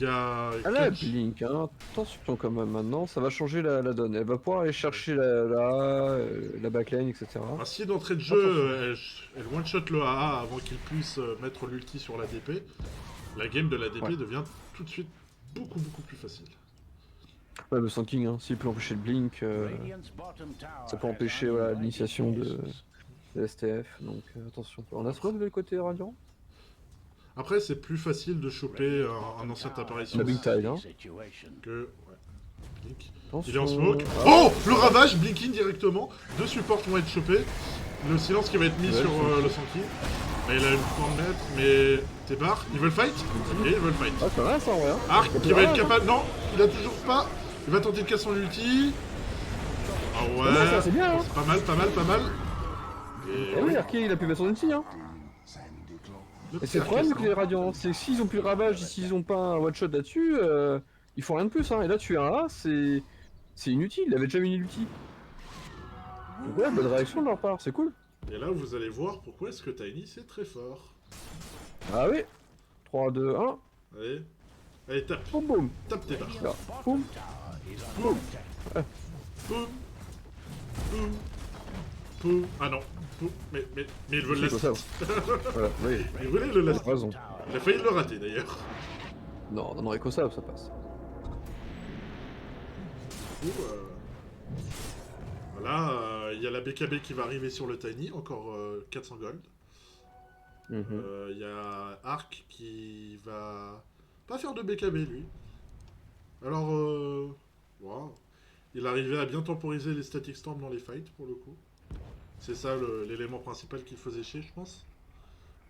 Il y a. Ah là, Catch. Blink, hein. Attention quand même maintenant, ça va changer la donne. Elle va pouvoir aller chercher la backline, etc. Alors, si d'entrée de jeu, elle one-shot le AA avant qu'il puisse mettre l'ulti sur la DP, la game de la DP Ouais. devient tout de suite beaucoup plus facile. Ouais, le Sand King, hein, s'il peut empêcher le Blink, Radiant's bottom tower ça peut has empêcher unlimited voilà, l'initiation de resources. STF, donc attention. On a smoke de l'autre côté Radiant. Après, c'est plus facile de choper un ancien apparition La Big Tide, hein. que. Ouais. Blink. Attention. Il est en smoke. Ah. Oh, le ravage, Blinking directement. Deux supports vont être chopés. Le silence qui va être mis Ouais, sur le le Sanki. Et il a une point de mètre, mais Tebar, ils veulent fight. Ok, ils veulent fight. Ah, c'est vrai ça en vrai. Hein. Arc qui Ouais, va être ouais. capable. Non, il a toujours pas. Il va tenter de casser son ulti. Ah Ah non, ça, ouais. c'est bien, hein. C'est pas mal. Et Eh oui, Arky, il a pu mettre son ulti, hein. Et c'est le problème avec les Radiants, c'est que s'ils ont plus le ravage, s'ils ont pas un one shot là-dessus, ils font rien de plus, hein. Et là, tu as un A, c'est inutile, il avait déjà mis l'ulti. Donc ouais, bonne réaction de leur part, c'est cool. Et là, vous allez voir pourquoi est-ce que Tiny c'est très fort. Ah oui 3, 2, 1, Allez, allez, tape, boum boum. tape Tebar. Là, boum, boum. Boum, boum, boum. Ah non, boum. Mais il veut le C'est quoi last. ça Voilà, oui, Il voulait le last. t'as raison. Il a failli le rater d'ailleurs. Non, non, Ecosab, ça passe. Du coup, voilà, il y a la BKB qui va arriver sur le Tiny, encore 400 gold. Mhm. Il y a Arc qui va pas faire de BKB lui. Alors, wow. Il arrivait à bien temporiser les Static Storm dans les fights pour le coup. C'est ça l'élément principal qui le faisait chier, je pense.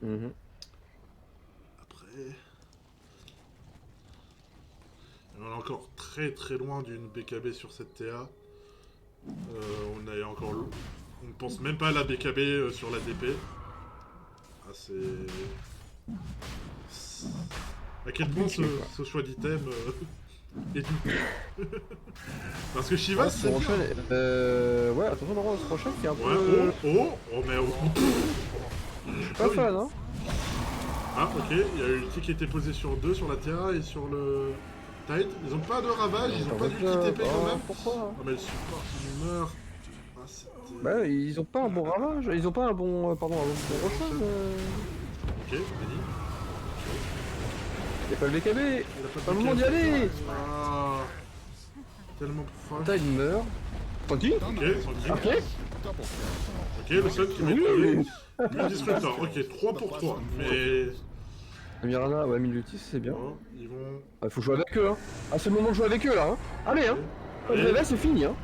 Après... On est encore très très loin d'une BKB sur cette TA. On est encore... On ne pense même pas à la BKB sur la DP. Ah c'est... À quel point ce choix d'item est douteux. Parce que Shiva c'est bien. Ouais, attention dans ce prochain qui est un peu... Ouais, mais... Je suis pas fan, hein. Ah, ok, il y a eu l'ulti qui était posé sur 2 sur la TA et sur le Tide. Ils ont pas de ravage, ils ont pas d'ulti TP quand même. Pourquoi? Oh, mais le support il meurt. Ah, c'était... Bah, ils ont pas un bon ravage, ils ont pas un bon. Pardon, un bon Roshan. Ok, Benny. Y'a pas le BKB, Il a pas le moment d'y aller. Ah, tellement proche. Tide meurt. Tranquille. Ok, tranquille. Ok. Ok, le seul qui m'a trouvé. Le Disruptor, ok, 3 pour 3. Mais... Mirana, ouais, Minutis, c'est bien. Oh, ils vont... Ah, faut jouer avec eux, hein. Ah, c'est le moment de jouer avec eux, là, hein. Allez, hein. Quand le réveil, c'est fini, hein.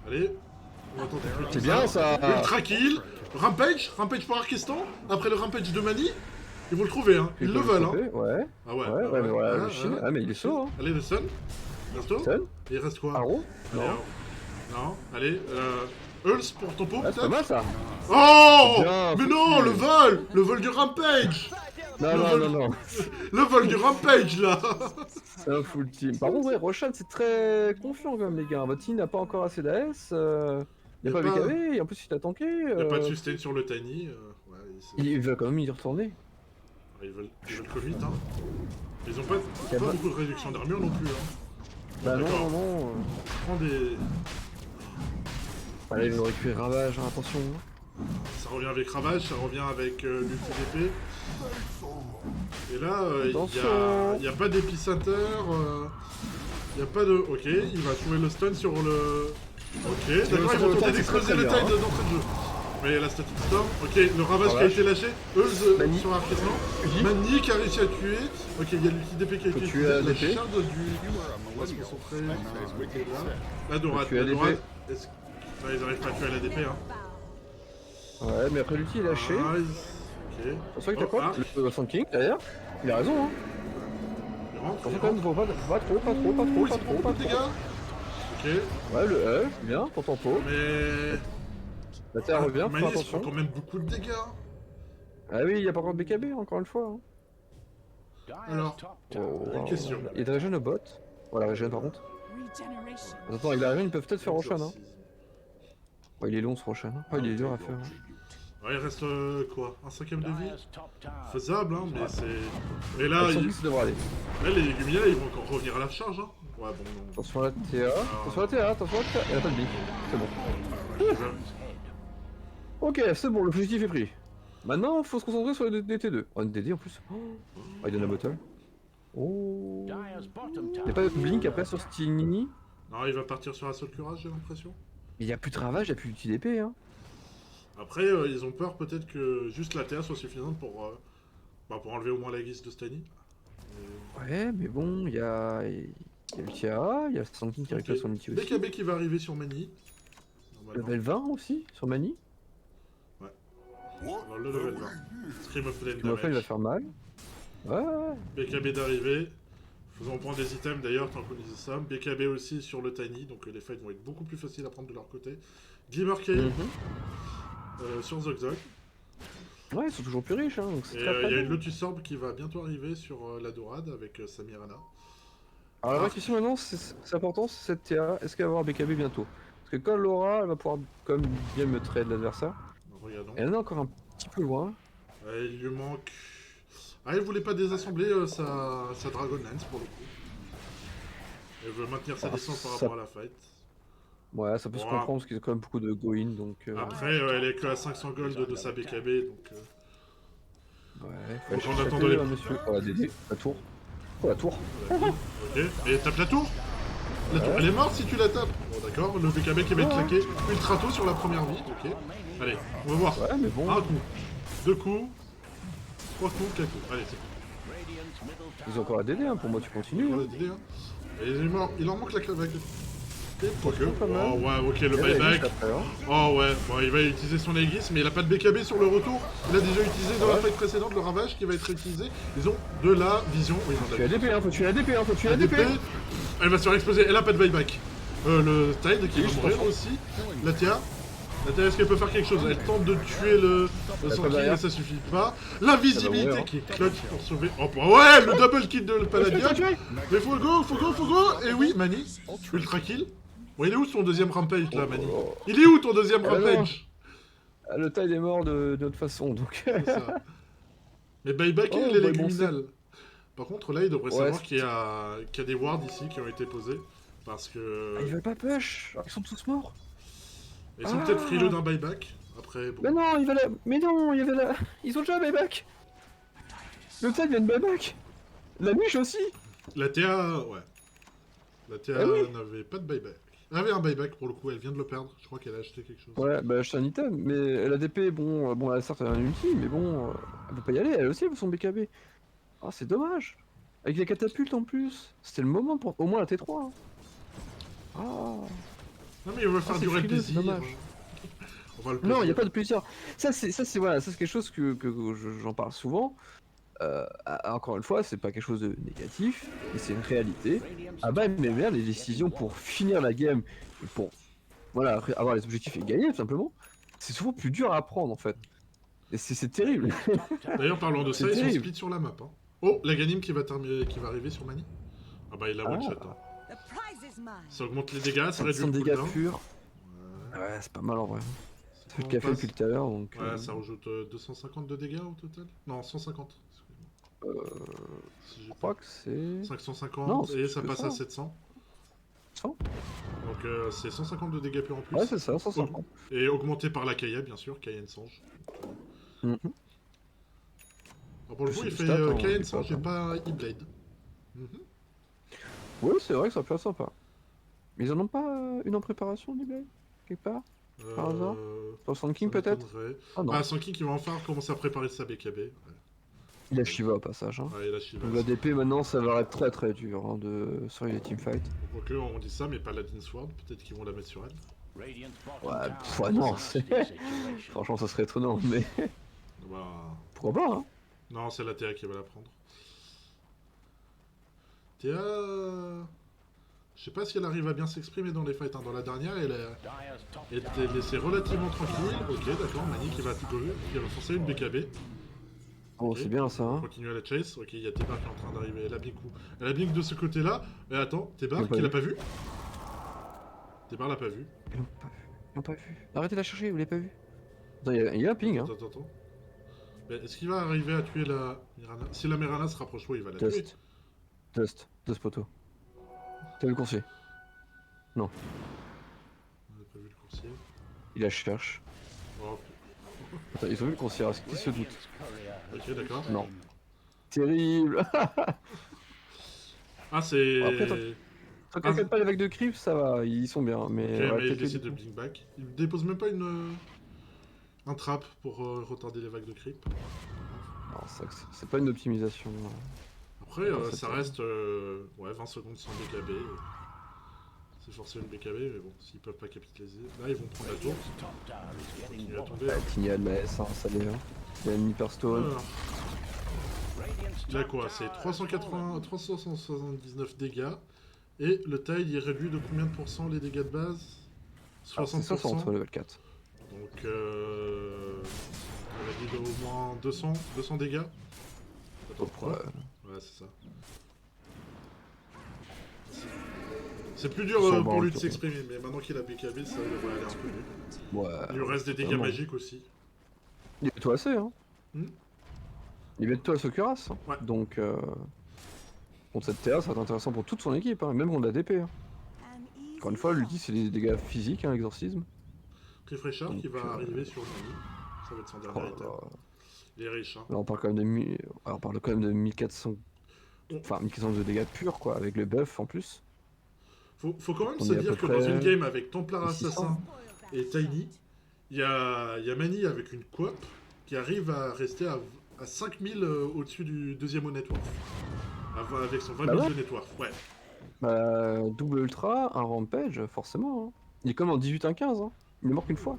Allez, on va tenter C'est bien, ça. Ultra kill, Rampage pour Arkestan. Après le Rampage de Mani, ils vont le trouver, hein. Ils le veulent, hein. Ouais. Ah ouais, Ouais, mais voilà, le chien. Ah, mais il est saut, hein. Allez, le Sun. Resto. Sun. Et il reste quoi? Arrow. Allez, Non. Non, allez, Hulse pour ton pot, Ah, c'est pas peut-être. mal, ça. Oh Bien, mais foutu. non, le vol du Rampage. Non. Le vol du Rampage, là. C'est un full team. Par contre, ouais, Roshan, c'est très confiant, quand même, les gars. Votre team n'a pas encore assez d'AS. Il n'y a pas BKB, et en plus, il t'a tanké. Il n'y a pas de sustain sur le Tiny. Ouais, Il veut quand même y retourner. Ils veulent que vite, hein. Ils ont pas beaucoup de réduction d'armure non plus, hein. Bah D'accord. non. Prends des... Allez, ils vont récupérer Ravage, hein, attention. Ça revient avec Ravage, ça revient avec l'ulti d'épée. Et là, il n'y a pas d'épicenter, il n'y a pas de... Ok, il va trouver le stun sur le... Ok, d'accord, il va tenter d'exploser le tide d'entrée de jeu. Mais la Static Storm, ok, le Ravage qui a été lâché, Euse sur Arkestan, Mani qui a réussi à tuer, ok, il y a l'ulti d'épée qui a été utilisé, la shard du... On va se concentrer là. La Dorade, est-ce... Non, ils n'arrivent pas à tuer la DP, hein. Ouais, mais après l'ulti est lâché. Ok. C'est vrai que t'as quoi? Le Sand King derrière. Il a raison, hein. Il rentre, Attention quand même, faut pas trop. pas de dégâts. Ok. Ouais, le E, bien, pour ton pot. Mais... La terre revient, Mani, fais c'est attention. quand même beaucoup de dégâts. Ah oui, il y a pas encore de BKB, encore une fois. Hein. Alors, une question. Il y a des régènes au bot. Voilà, régène par contre. Attends, avec la régène, ils peuvent peut-être faire Roshan, hein. Ouais, il est long ce Roshan. Oh, il est dur à faire. Hein. Ouais, il reste quoi? Un 5ème de vie? Faisable, hein, mais c'est... Et là, Ça devrait aller. là, les Légumias, ils vont encore revenir à la charge, hein. Ouais, bon, non. Attention à la TA, attention à la TA, attention à la TA. Il a pas de big, c'est bon. Ok, c'est bon, l'objectif est pris. Maintenant, faut se concentrer sur les DT2. Oh, une DD en plus. Oh, il donne la bottle. Oh. Il n'y a pas de blink après sur Stinini. Non, il va partir sur Assault Courage, j'ai l'impression. Mais il n'y a plus de ravage, il n'y a plus d'ulti d'épée. Hein. Après, ils ont peur peut-être que juste la TA soit suffisante pour enlever au moins la guise de Stani. Ouais, mais bon, il y a l'ulti AA, il y a Sankin qui récupère son ulti aussi. BKB qui va arriver sur Mani. Level 20 aussi, sur Mani. Ouais. Alors, le level 20. Scream of Flame Il va damage. faire mal. Ouais. BKB d'arrivée. Faisons prendre des items d'ailleurs, tant qu'on disait ça. BKB aussi sur le Tiny, donc les fights vont être beaucoup plus faciles à prendre de leur côté. Glimmer Cave sur Zogzog. Ouais, ils sont toujours plus riches, hein, donc Et c'est il très y a bien. une Lotus Orb qui va bientôt arriver sur la Dorade avec Samirana. Alors la vraie question maintenant, c'est important, c'est cette TA, est-ce qu'elle va avoir BKB bientôt? Parce que quand l'aura, elle va pouvoir quand même bien me trade l'adversaire. Regardons. Elle en est encore un petit peu loin. Il lui manque... Ah, il voulait pas désassembler sa Dragon Lance pour le coup. Elle veut maintenir sa distance par rapport à la fight. Ouais, ça peut se comprendre parce qu'il y a quand même beaucoup de go-in, donc... Après, elle est que à 500 gold de sa BKB, donc... Ouais, faut en attendre les... monsieur. Oh la DD, la tour. Oh la tour. Ok, et tape la tour. La tour, elle est morte si tu la tapes. Bon d'accord, le BKB qui va être claqué. Ultra tôt sur la première vie, ok. Allez, on va voir. Ouais, mais bon... Un coup, 2 coups, 3 coups, 4 coups. Allez, c'est bon. Ils ont encore la DD, hein, pour moi tu continues. Voilà, Hein. DD, hein. Et il est mort. Il en manque la clavague. Et quoique. Pas mal. Oh ouais, ok, le Il y a la buyback. Aegis après, hein. Oh ouais, bon, il va utiliser son Aegis, mais il a pas de BKB sur le retour. Il a déjà utilisé dans la fight précédente le ravage qui va être utilisé. Ils ont de la vision. Oui, ils ont de Tu la as DP, hein, faut tuer la DP, hein, faut tuer la DP. DP. Elle va se faire exploser. Elle a pas de buyback. Le Tide qui Oui, va je mourir pense. aussi. La Tia. La Tia, est-ce qu'elle peut faire quelque chose? Elle tente de tuer le Sanky, derrière. mais ça suffit pas. La visibilité mourir, hein. qui est clutch pour sauver. Oh bah ouais, le double kill de le Paladin. tué. Mais faut go, faut go, faut go. Et oui, Mani, ultra kill. Bon, il est où ton deuxième rampage là, Mani? Il est où ton deuxième Ah, non. rampage? Ah, le Tide est mort de toute façon, donc... C'est ça. Mais buyback, Oh, il est bah, léguminal. Par contre, là, il devrait Ouais, savoir c'est- qu'il y a des wards ici qui ont été posés. Parce que. Ah, ils veulent pas push. Ils sont tous morts. Ils sont Ah. peut-être frileux d'un buyback. Après, bon. Mais non, il va la... Mais non, il y avait la... Ils ont déjà un buyback. Le Tide vient de buyback. La niche aussi. La TA, ouais. La TA Ah oui. n'avait pas de buyback. Elle avait un buyback pour le coup, elle vient de le perdre. Je crois qu'elle a acheté quelque chose. Ouais, bah acheter un item, mais la DP, bon, elle a certes un ulti, mais bon, elle peut pas y aller, elle aussi elle veut son BKB. Ah, c'est dommage. Avec les catapultes en plus, c'était le moment pour au moins la T3. Hein. Ah. Non, mais il va faire c'est durer le frileux, c'est plaisir. dommage. On va le Non, il y a plaisir. pas de plaisir. Ça c'est voilà, ça c'est quelque chose que j'en parle souvent. Encore une fois, c'est pas quelque chose de négatif, mais c'est une réalité. Ah bah mais bien les décisions pour finir la game, et pour voilà avoir les objectifs et gagner tout simplement, c'est souvent plus dur à apprendre en fait. Et c'est terrible. D'ailleurs, parlant de ça, C'est ils sont terrible. split sur la map. Hein. Oh, la Ganim qui va arriver sur Mani. Ah bah, il a Ah. one-shot. Hein. The prize is mine. Ça augmente les dégâts, ça réduit 100 le dégâts cooldown. purs. Ouais. Ouais, c'est pas mal en vrai. Ça Ça fait le on café passe. depuis tout à l'heure donc. Ouais, ça rajoute 250 de dégâts au total. Non, 150. Excuse-moi. Si j'ai Je crois que c'est. 550 Non, et c'est ça que passe ça. à 700. 100. Donc c'est 150 de dégâts purs en plus. Ouais, c'est ça, 150. Et augmenté par la Kaya, bien sûr, Kayen Sange. Mhm. Alors pour le coup, C'est il des fait stats, hein, Kayen des Sange stats, et hein. pas E-Blade. Mhm. Ouais, c'est vrai que ça peut être sympa. Mais ils en ont pas une en préparation, du Blade quelque part Par hasard Dans Sand King ça peut-être m'étonnerait. Ah non. Ah, Sanky qui va enfin commencer à préparer sa BKB. Ouais, Il a Shiva au passage. Hein. ouais, et la Shiva. Donc la DP maintenant ça va être très très dur hein, sur les teamfights. Quoique on dit ça, mais Paladin Sword, peut-être qu'ils vont la mettre sur elle. Ouais, non, c'est. Franchement, ça serait étonnant, mais Bah, pourquoi pas hein. non, c'est la Théa qui va la prendre. Théa. Je sais pas si elle arrive à bien s'exprimer dans les fights. Hein. Dans la dernière, elle était laissée relativement tranquille. Ok, d'accord, Mani qui va forcer une BKB. Oh, Ok. c'est bien ça. On Hein. continue à la chase. Ok, il y a Tebar qui est en train d'arriver. Elle a Blink où elle a Blink de ce côté-là. Mais attends, Tebar Ils l'ont pas qui l'a vu. pas vu. Tebar l'a pas vu. Ils l'ont pas vu. Ils l'ont pas vu. Arrêtez de la chercher, vous l'avez pas vu. Attends, il y a un ping hein. Attends. Mais est-ce qu'il va arriver à tuer la Mirana? Si la Mirana se rapproche, oui, il va la tuer. Dust poteau. T'as vu le coursier? Non, On n'a pas vu le coursier. il la cherche. Oh, Attends, ils ont vu le coursier, est-ce qu'ils se doutent? ok, d'accord. Non. Terrible. Ah, c'est. Après, Tant qu'on fait pas les vagues de creep, ça va, ils sont bien, mais. Ok, ouais, mais il peut-être décide les- de blink back. Il dépose même pas un trap pour retarder les vagues de creep. Non, c'est pas une optimisation. Après, Non, ça c'est reste ouais, 20 secondes sans BKB. C'est forcément une BKB, mais bon, s'ils peuvent pas capitaliser. Là, ils vont prendre la tour. Il va tomber. Ouais, Tiny a de la S, hein, ça l'est. Hein. Il y a une Hyperstone. Alors, là, quoi? C'est 379 dégâts. Et le tide, il réduit de combien de pourcents les dégâts de base? Ah, c'est 60%. 60 au level 4. Donc, on a dit au moins 200 dégâts. Attends, pourquoi? Ouais, c'est ça. C'est plus dur Sûrement, pour lui de sûrement. s'exprimer, mais maintenant qu'il a BKB, ça devrait aller un peu mieux. Ouais. Il lui reste des dégâts vraiment. magiques aussi. Il est bientôt assez, hein. Hmm. Il est bientôt à Sokuras. Hein. Ouais. Donc, contre cette TA, ça va être intéressant pour toute son équipe, hein, et même contre la DP. Hein. Encore une fois, l'ulti, c'est les dégâts physiques, hein, l'exorcisme. Cliff Richard qui va arriver sur le menu. Ça va être son Oh dernier là étape. là. Les riches, hein. Là, on parle quand même de, alors, on parle quand même de 1400. Enfin, 1400 de dégâts purs, quoi, avec le buff en plus. Faut quand même On se est à dire peu que dans près une game avec Templar 600. Assassin et Tiny, il y a Mani avec une coop qui arrive à rester à 5000 au-dessus du deuxième au network. Avec son Bah 20 000 ouais. de network. Ouais. Bah, double ultra, un rampage, forcément. Hein. Il est comme en 18-15, hein. Il est mort qu'une fois.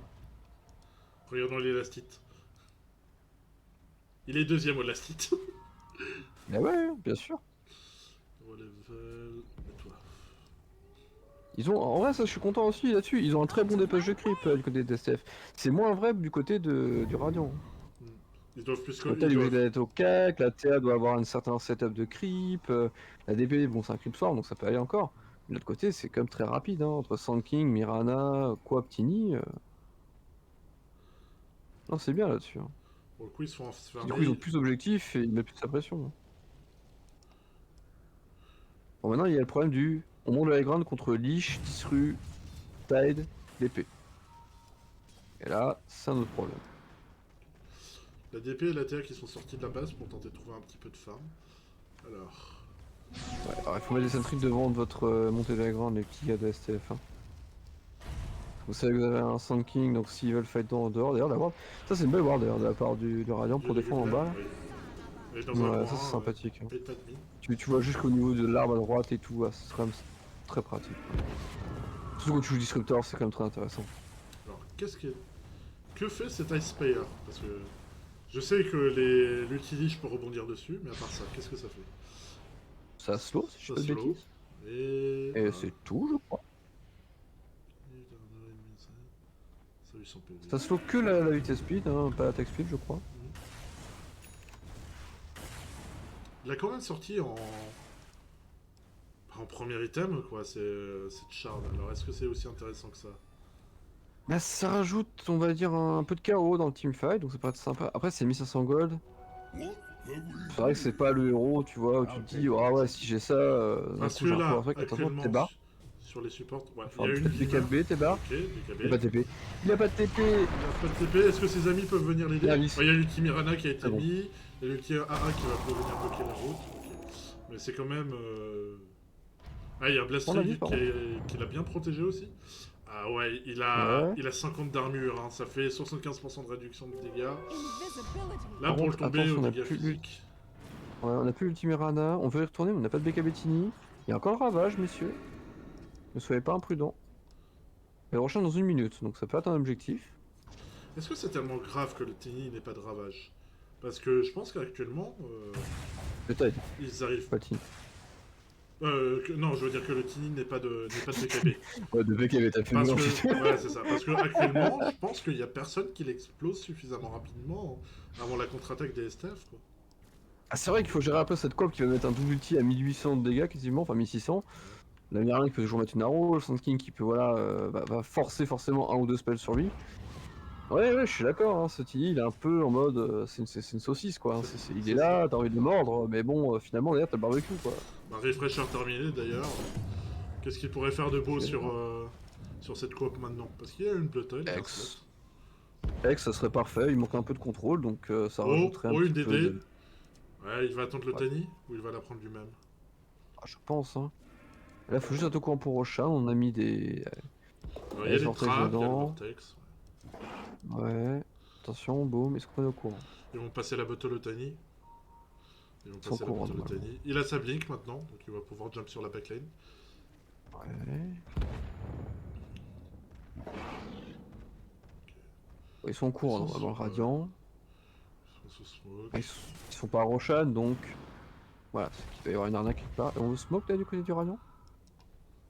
Regardons l'élastite. Il est deuxième au lastite. Bah ouais, bien sûr. Level. Network. Ils ont, en vrai, ça, je suis content aussi là-dessus. Ils ont un très bon dépêche de creep du côté des STF. C'est moins vrai du côté du Radiant. Ils doivent plus que. La TA est obligée d'être au CAC, la TA doit avoir un certain setup de creep. La DP, bon, c'est un creep soir, donc ça peut aller encore. De l'autre côté, c'est quand même très rapide, hein, entre Sand King, Mirana, Coaptini. Non, c'est bien là-dessus. Hein. Pour le coup, ils se font Du coup, ils ont enfermer. plus d'objectifs et ils mettent plus la pression. Hein. Bon, maintenant, il y a le problème du. On monte le high ground contre Lich, Tisru, Tide, DP. Et là, c'est un autre problème. La DP et la TA qui sont sortis de la base pour tenter de trouver un petit peu de farm. Alors. Ouais, alors il faut mettre des sentries devant votre montée de high ground, les petits gars de STF. Hein. Vous savez que vous avez un Sand King, donc s'ils veulent fight en dehors, d'ailleurs, la ward, ça c'est une belle ward d'ailleurs de la part du Radiant pour défendre en bas. Là. Oui. Et dans un Ouais, coin, ça c'est sympathique. Hein. et pas de mine. Tu vois jusqu'au niveau de l'arbre à droite et tout, c'est quand même très pratique. Surtout quand tu joues Disruptor, c'est quand même très intéressant. Alors, que fait cet Ice Spear? Parce que je sais que l'utilise peut rebondir dessus, mais à part ça, qu'est-ce que ça fait? Ça slow, si je Ça fais pas de slow. bêtises. Et. Et c'est tout, je crois. Ça 800 PV. Ça slow que la vitesse speed, hein, pas l'attaque speed, je crois. Il a quand même sorti en premier item, quoi, c'est cette shard. Alors, est-ce que c'est aussi intéressant que ça? Bah, ça rajoute, on va dire, un peu de chaos dans le teamfight, donc ça peut être sympa. Après, c'est 1500 gold. C'est vrai que c'est pas le héros, tu vois, où tu te dis, ah ouais, si j'ai ça, d'un Parce coup que j'ai un là, power strike, attention, actuellement, t'es barre. sur les supports, ouais, il Enfin, y a une peut-être Vima. BKB, t'es barre. Ok, BKB. Il a pas de TP. Il a pas de TP. Il a pas de TP, est-ce que ses amis peuvent venir l'aider? Alice. Il y a l'ulti Mirana qui a été C'est bon. mis, il y a l'ulti AA qui va pouvoir venir bloquer la route. Ok. Mais c'est quand même. Ah, il y a Blast On l'a vu, Rig par qui l'a bien protégé aussi. Ah ouais, il a 50 d'armure, hein. Ça fait 75% de réduction de dégâts. Là, Par pour contre, le tomber attention, au on a dégâts plus physiques. Ouais, on a plus l'Ultimirana, on veut y retourner, mais on n'a pas de BKB Tini. Il y a encore le ravage, messieurs. Ne soyez pas imprudents. Les prochain dans 1 minute, donc ça peut être un objectif. Est-ce que c'est tellement grave que le Tini n'ait pas de ravage? Parce que je pense qu'actuellement, Le tide, ils arrivent. pas Tini. Non, je veux dire que le Tini n'est pas de BKB. Ouais, de BKB, t'as fait Parce mieux. que, ouais, c'est ça. Parce que actuellement, je pense qu'il y a personne qui l'explose suffisamment rapidement avant la contre-attaque des STF, quoi. Ah, c'est vrai qu'il faut gérer un peu cette coop qui va mettre un double ulti à 1800 de dégâts quasiment, enfin 1600. La Mirana qui peut toujours mettre une arrow, le Sand King qui peut voilà, va forcer forcément un ou deux spells sur lui. Ouais, je suis d'accord, hein, ce Tini il est un peu en mode, c'est une saucisse quoi, hein, il est là, t'as envie de le mordre, mais bon, finalement derrière t'as le barbecue quoi. Bah, refresher terminé d'ailleurs. Qu'est-ce qu'il pourrait faire de beau sur cette coop maintenant? Parce qu'il y a une Blood Oil. X, ça serait parfait, il manque un peu de contrôle, donc ça rajouterait un une petit peu DD. de... Ouais, il va attendre le Tani ou il va la prendre lui-même? Ah, je pense, hein. Là, faut juste être au courant pour Roshan, on a mis des... Il y a les vortex trappes, il y a le dedans. vortex. Ouais, attention, boum, est-ce qu'on est au courant? Ils vont passer la bottle au Tani. Ils vont Ils sont passer la courants, bottle au normalement. Tani. Il a sa blink maintenant, donc il va pouvoir jump sur la backline. Ouais... Ils sont au courant, Ils sont normalement, le sous- Radiant. Ils sont sous smoke. Ils sont pas à Roshan, donc... Voilà, c'est qu'il va y avoir une arnaque quelque part. Et on veut smoke là du côté du Radiant?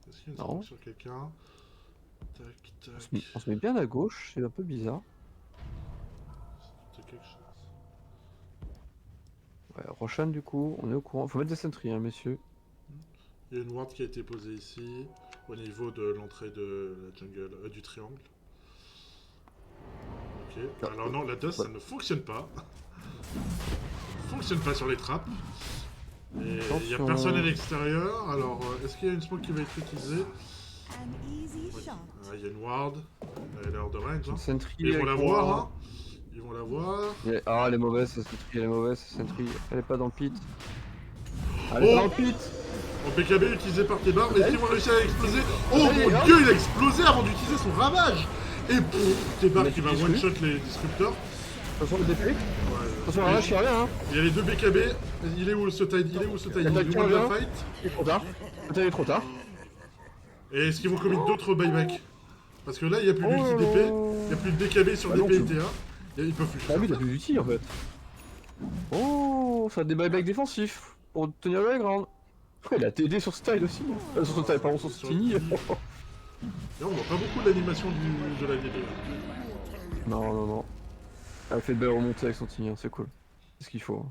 Est-ce qu'il y a une Non. smoke sur quelqu'un? Tac, tac. On se met bien à gauche, c'est un peu bizarre. C'est quelque chose. Ouais, Roshan du coup, on est au courant. Faut mettre des sentries, hein, messieurs. Il y a une ward qui a été posée ici, au niveau de l'entrée de la jungle, du triangle. Ok. Ah, Alors non, la dust, ça ne fonctionne pas. Fonctionne pas sur les trappes. Et il n'y a Attention. personne à l'extérieur. Alors, est-ce qu'il y a une smoke qui va être utilisée? An easy shot. Ah, il y a une ward. Elle est hors de range. Hein. Sentry Ils vont avec la moi. voir. Hein. Ils vont la voir. Ah, elle est mauvaise, cette sentry, elle est mauvaise, cette sentry. Elle est pas dans le pit. Elle est Oh pas dans le pit. En BKB utilisé par Tebar, mais est-ce qu'ils vont réussir à exploser? Oh Allez, mon hop. dieu, il a explosé avant d'utiliser son ravage! Et Tebar Mais qui va tu dis one-shot les disruptors. Attention le DP. Ouais, Attention la vache qui revient hein. il y a les deux BKB. Il est où ce Tiny? Il est où ce Tiny? Attaque Il est loin de la revient. fight. Il est trop tard. Il est trop tard. Et est-ce qu'ils vont commit d'autres buybacks? Parce que là, il n'y a plus d'ulti DP, il n'y a plus de BKB sur Bah non, DP et tu- TA. Ils peuvent plus. Ah oui, t'as plus d'outils en fait. Oh, ça a des buybacks défensifs pour tenir le high ground. Ouais, il a TD sur style aussi. Sur son style, pardon, sur Stiny. Là, on voit pas beaucoup de l'animation de la DD. Non, non, non. Elle fait de belles remontées avec son Tiny, hein, c'est cool. C'est ce qu'il faut. Hein.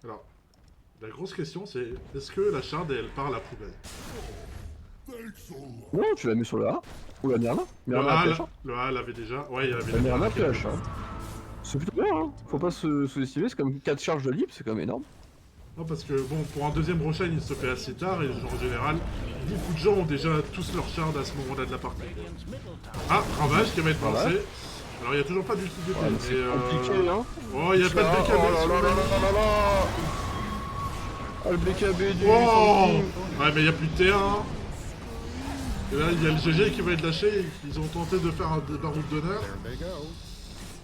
Alors, la grosse question, c'est est-ce que la shard, elle part à la poubelle? Non, tu l'as mis sur le A. Ou la Mirna. Le Mirna A, a pêche. le A l'avait déjà. Ouais, il y avait La Mirna qui avait- pêche. Hein. C'est plutôt bien, hein. Faut pas se sous-estimer, c'est comme 4 charges de libre, c'est quand même énorme. Non, parce que bon, pour un deuxième Roshan, il se fait assez tard, et genre, en général, beaucoup de gens ont déjà tous leur shard à ce moment-là de la partie. Ah, Ravage qui va être Ravage. lancé. Alors, il n'y a toujours pas d'ulti DP. Ouais, mais c'est compliqué, hein. Oh, il n'y a pas de BKB Oh sur là le là là là là. Ah, le BKB du Oh Santi. Ouais, mais il n'y a plus de T1. Et là, il y a le GG qui va être lâché. Ils ont tenté de faire un débarroute d'honneur.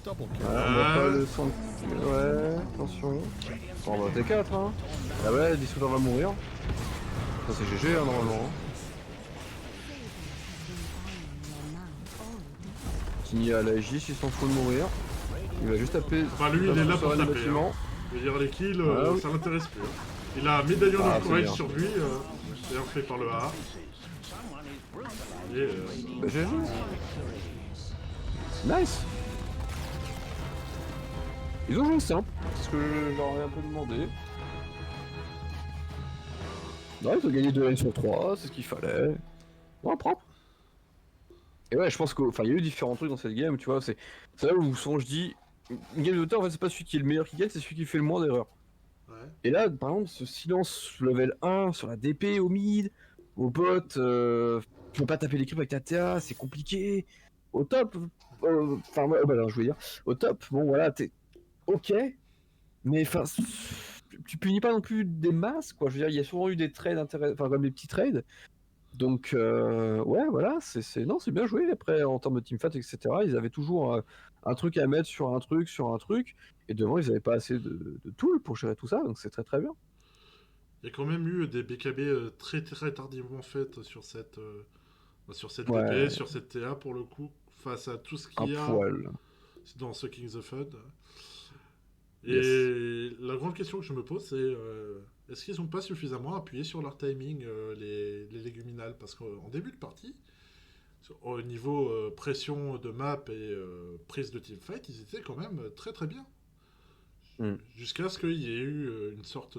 Ouais, on voit pas le Santi. Ouais, attention. On va T4, hein. Ah ouais, Disruptor va mourir. Ça, c'est GG, hein, normalement. Tiny à la J, s'il s'en fout de mourir. Il va juste taper. Enfin, lui, il est là pour le taper. bâtiment. Je veux dire, les kills, Ah oui. ça l'intéresse plus. Il a un médaillon Ah, of c'est courage bien. sur lui, d'ailleurs fait par le A. Et, Bah, GG. Nice. Ils ont joué simple, c'est ce que je leur ai un peu demandé. Ouais, ils ont gagné 2 lane sur 3, c'est ce qu'il fallait. Ouais, propre. Et ouais, je pense qu'il y a eu différents trucs dans cette game, tu vois, c'est là où souvent je dis, une game de temps, en fait, c'est pas celui qui est le meilleur qui gagne, c'est celui qui fait le moins d'erreurs. ouais. Et là, par exemple, ce silence level 1 sur la DP au mid, au bot, tu peux pas taper les creeps avec ta TA, c'est compliqué. Au top, enfin, ouais, bah, alors, je veux dire, au top, bon voilà, t'es ok, mais enfin, tu punis pas non plus des masses, quoi. Je veux dire, il y a souvent eu des trades intéressants, enfin, comme des petits trades. Donc, ouais, voilà, non, c'est bien joué. Après, en termes de teamfight, etc., ils avaient toujours un truc à mettre sur un truc, et devant, ils avaient pas assez de tools pour gérer tout ça, donc c'est très très bien. Il y a quand même eu des BKB très très tardivement faites sur cette Ouais. DP, sur cette TA pour le coup, face à tout ce Un qu'il y a poil. dans ce King's of Fun. Yes. Et la grande question que je me pose, c'est est-ce qu'ils n'ont pas suffisamment appuyé sur leur timing, les léguminales? Parce qu'en début de partie, au niveau pression de map et prise de teamfight, ils étaient quand même très très bien. Mm. Jusqu'à ce qu'il y ait eu une sorte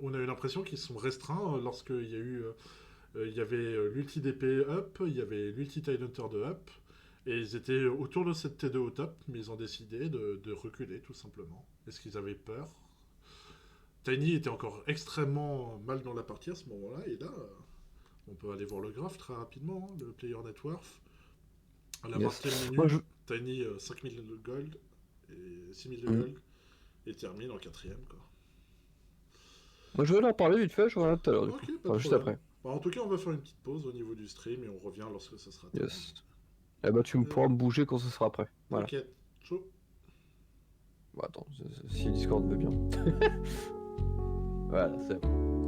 on a eu l'impression qu'ils sont restreints lorsqu'il y a eu il y avait l'ulti DP up, il y avait l'ulti Tidehunter de up, et ils étaient autour de cette T2 au top, mais ils ont décidé de reculer tout simplement. Est-ce qu'ils avaient peur? Tiny était encore extrêmement mal dans la partie à ce moment-là, et là, on peut aller voir le graphe très rapidement, hein, le player net worth. À la Yes. 20e minute, Moi, je- Tiny 5000 de gold et 6000 de Mm. gold, et termine en 4ème. Quoi. Moi, je vais leur parler vite fait, je reviens tout à l'heure, du Ok, coup. pas de Enfin, juste problème. après. Bah, en tout cas, on va faire une petite pause au niveau du stream et on revient lorsque ça sera terminé. Yes. Eh bah, tu me pourras me bouger quand ce sera prêt. Voilà. T'inquiète, chaud. Bon, attends, si Discord veut bien. Voilà, c'est bon.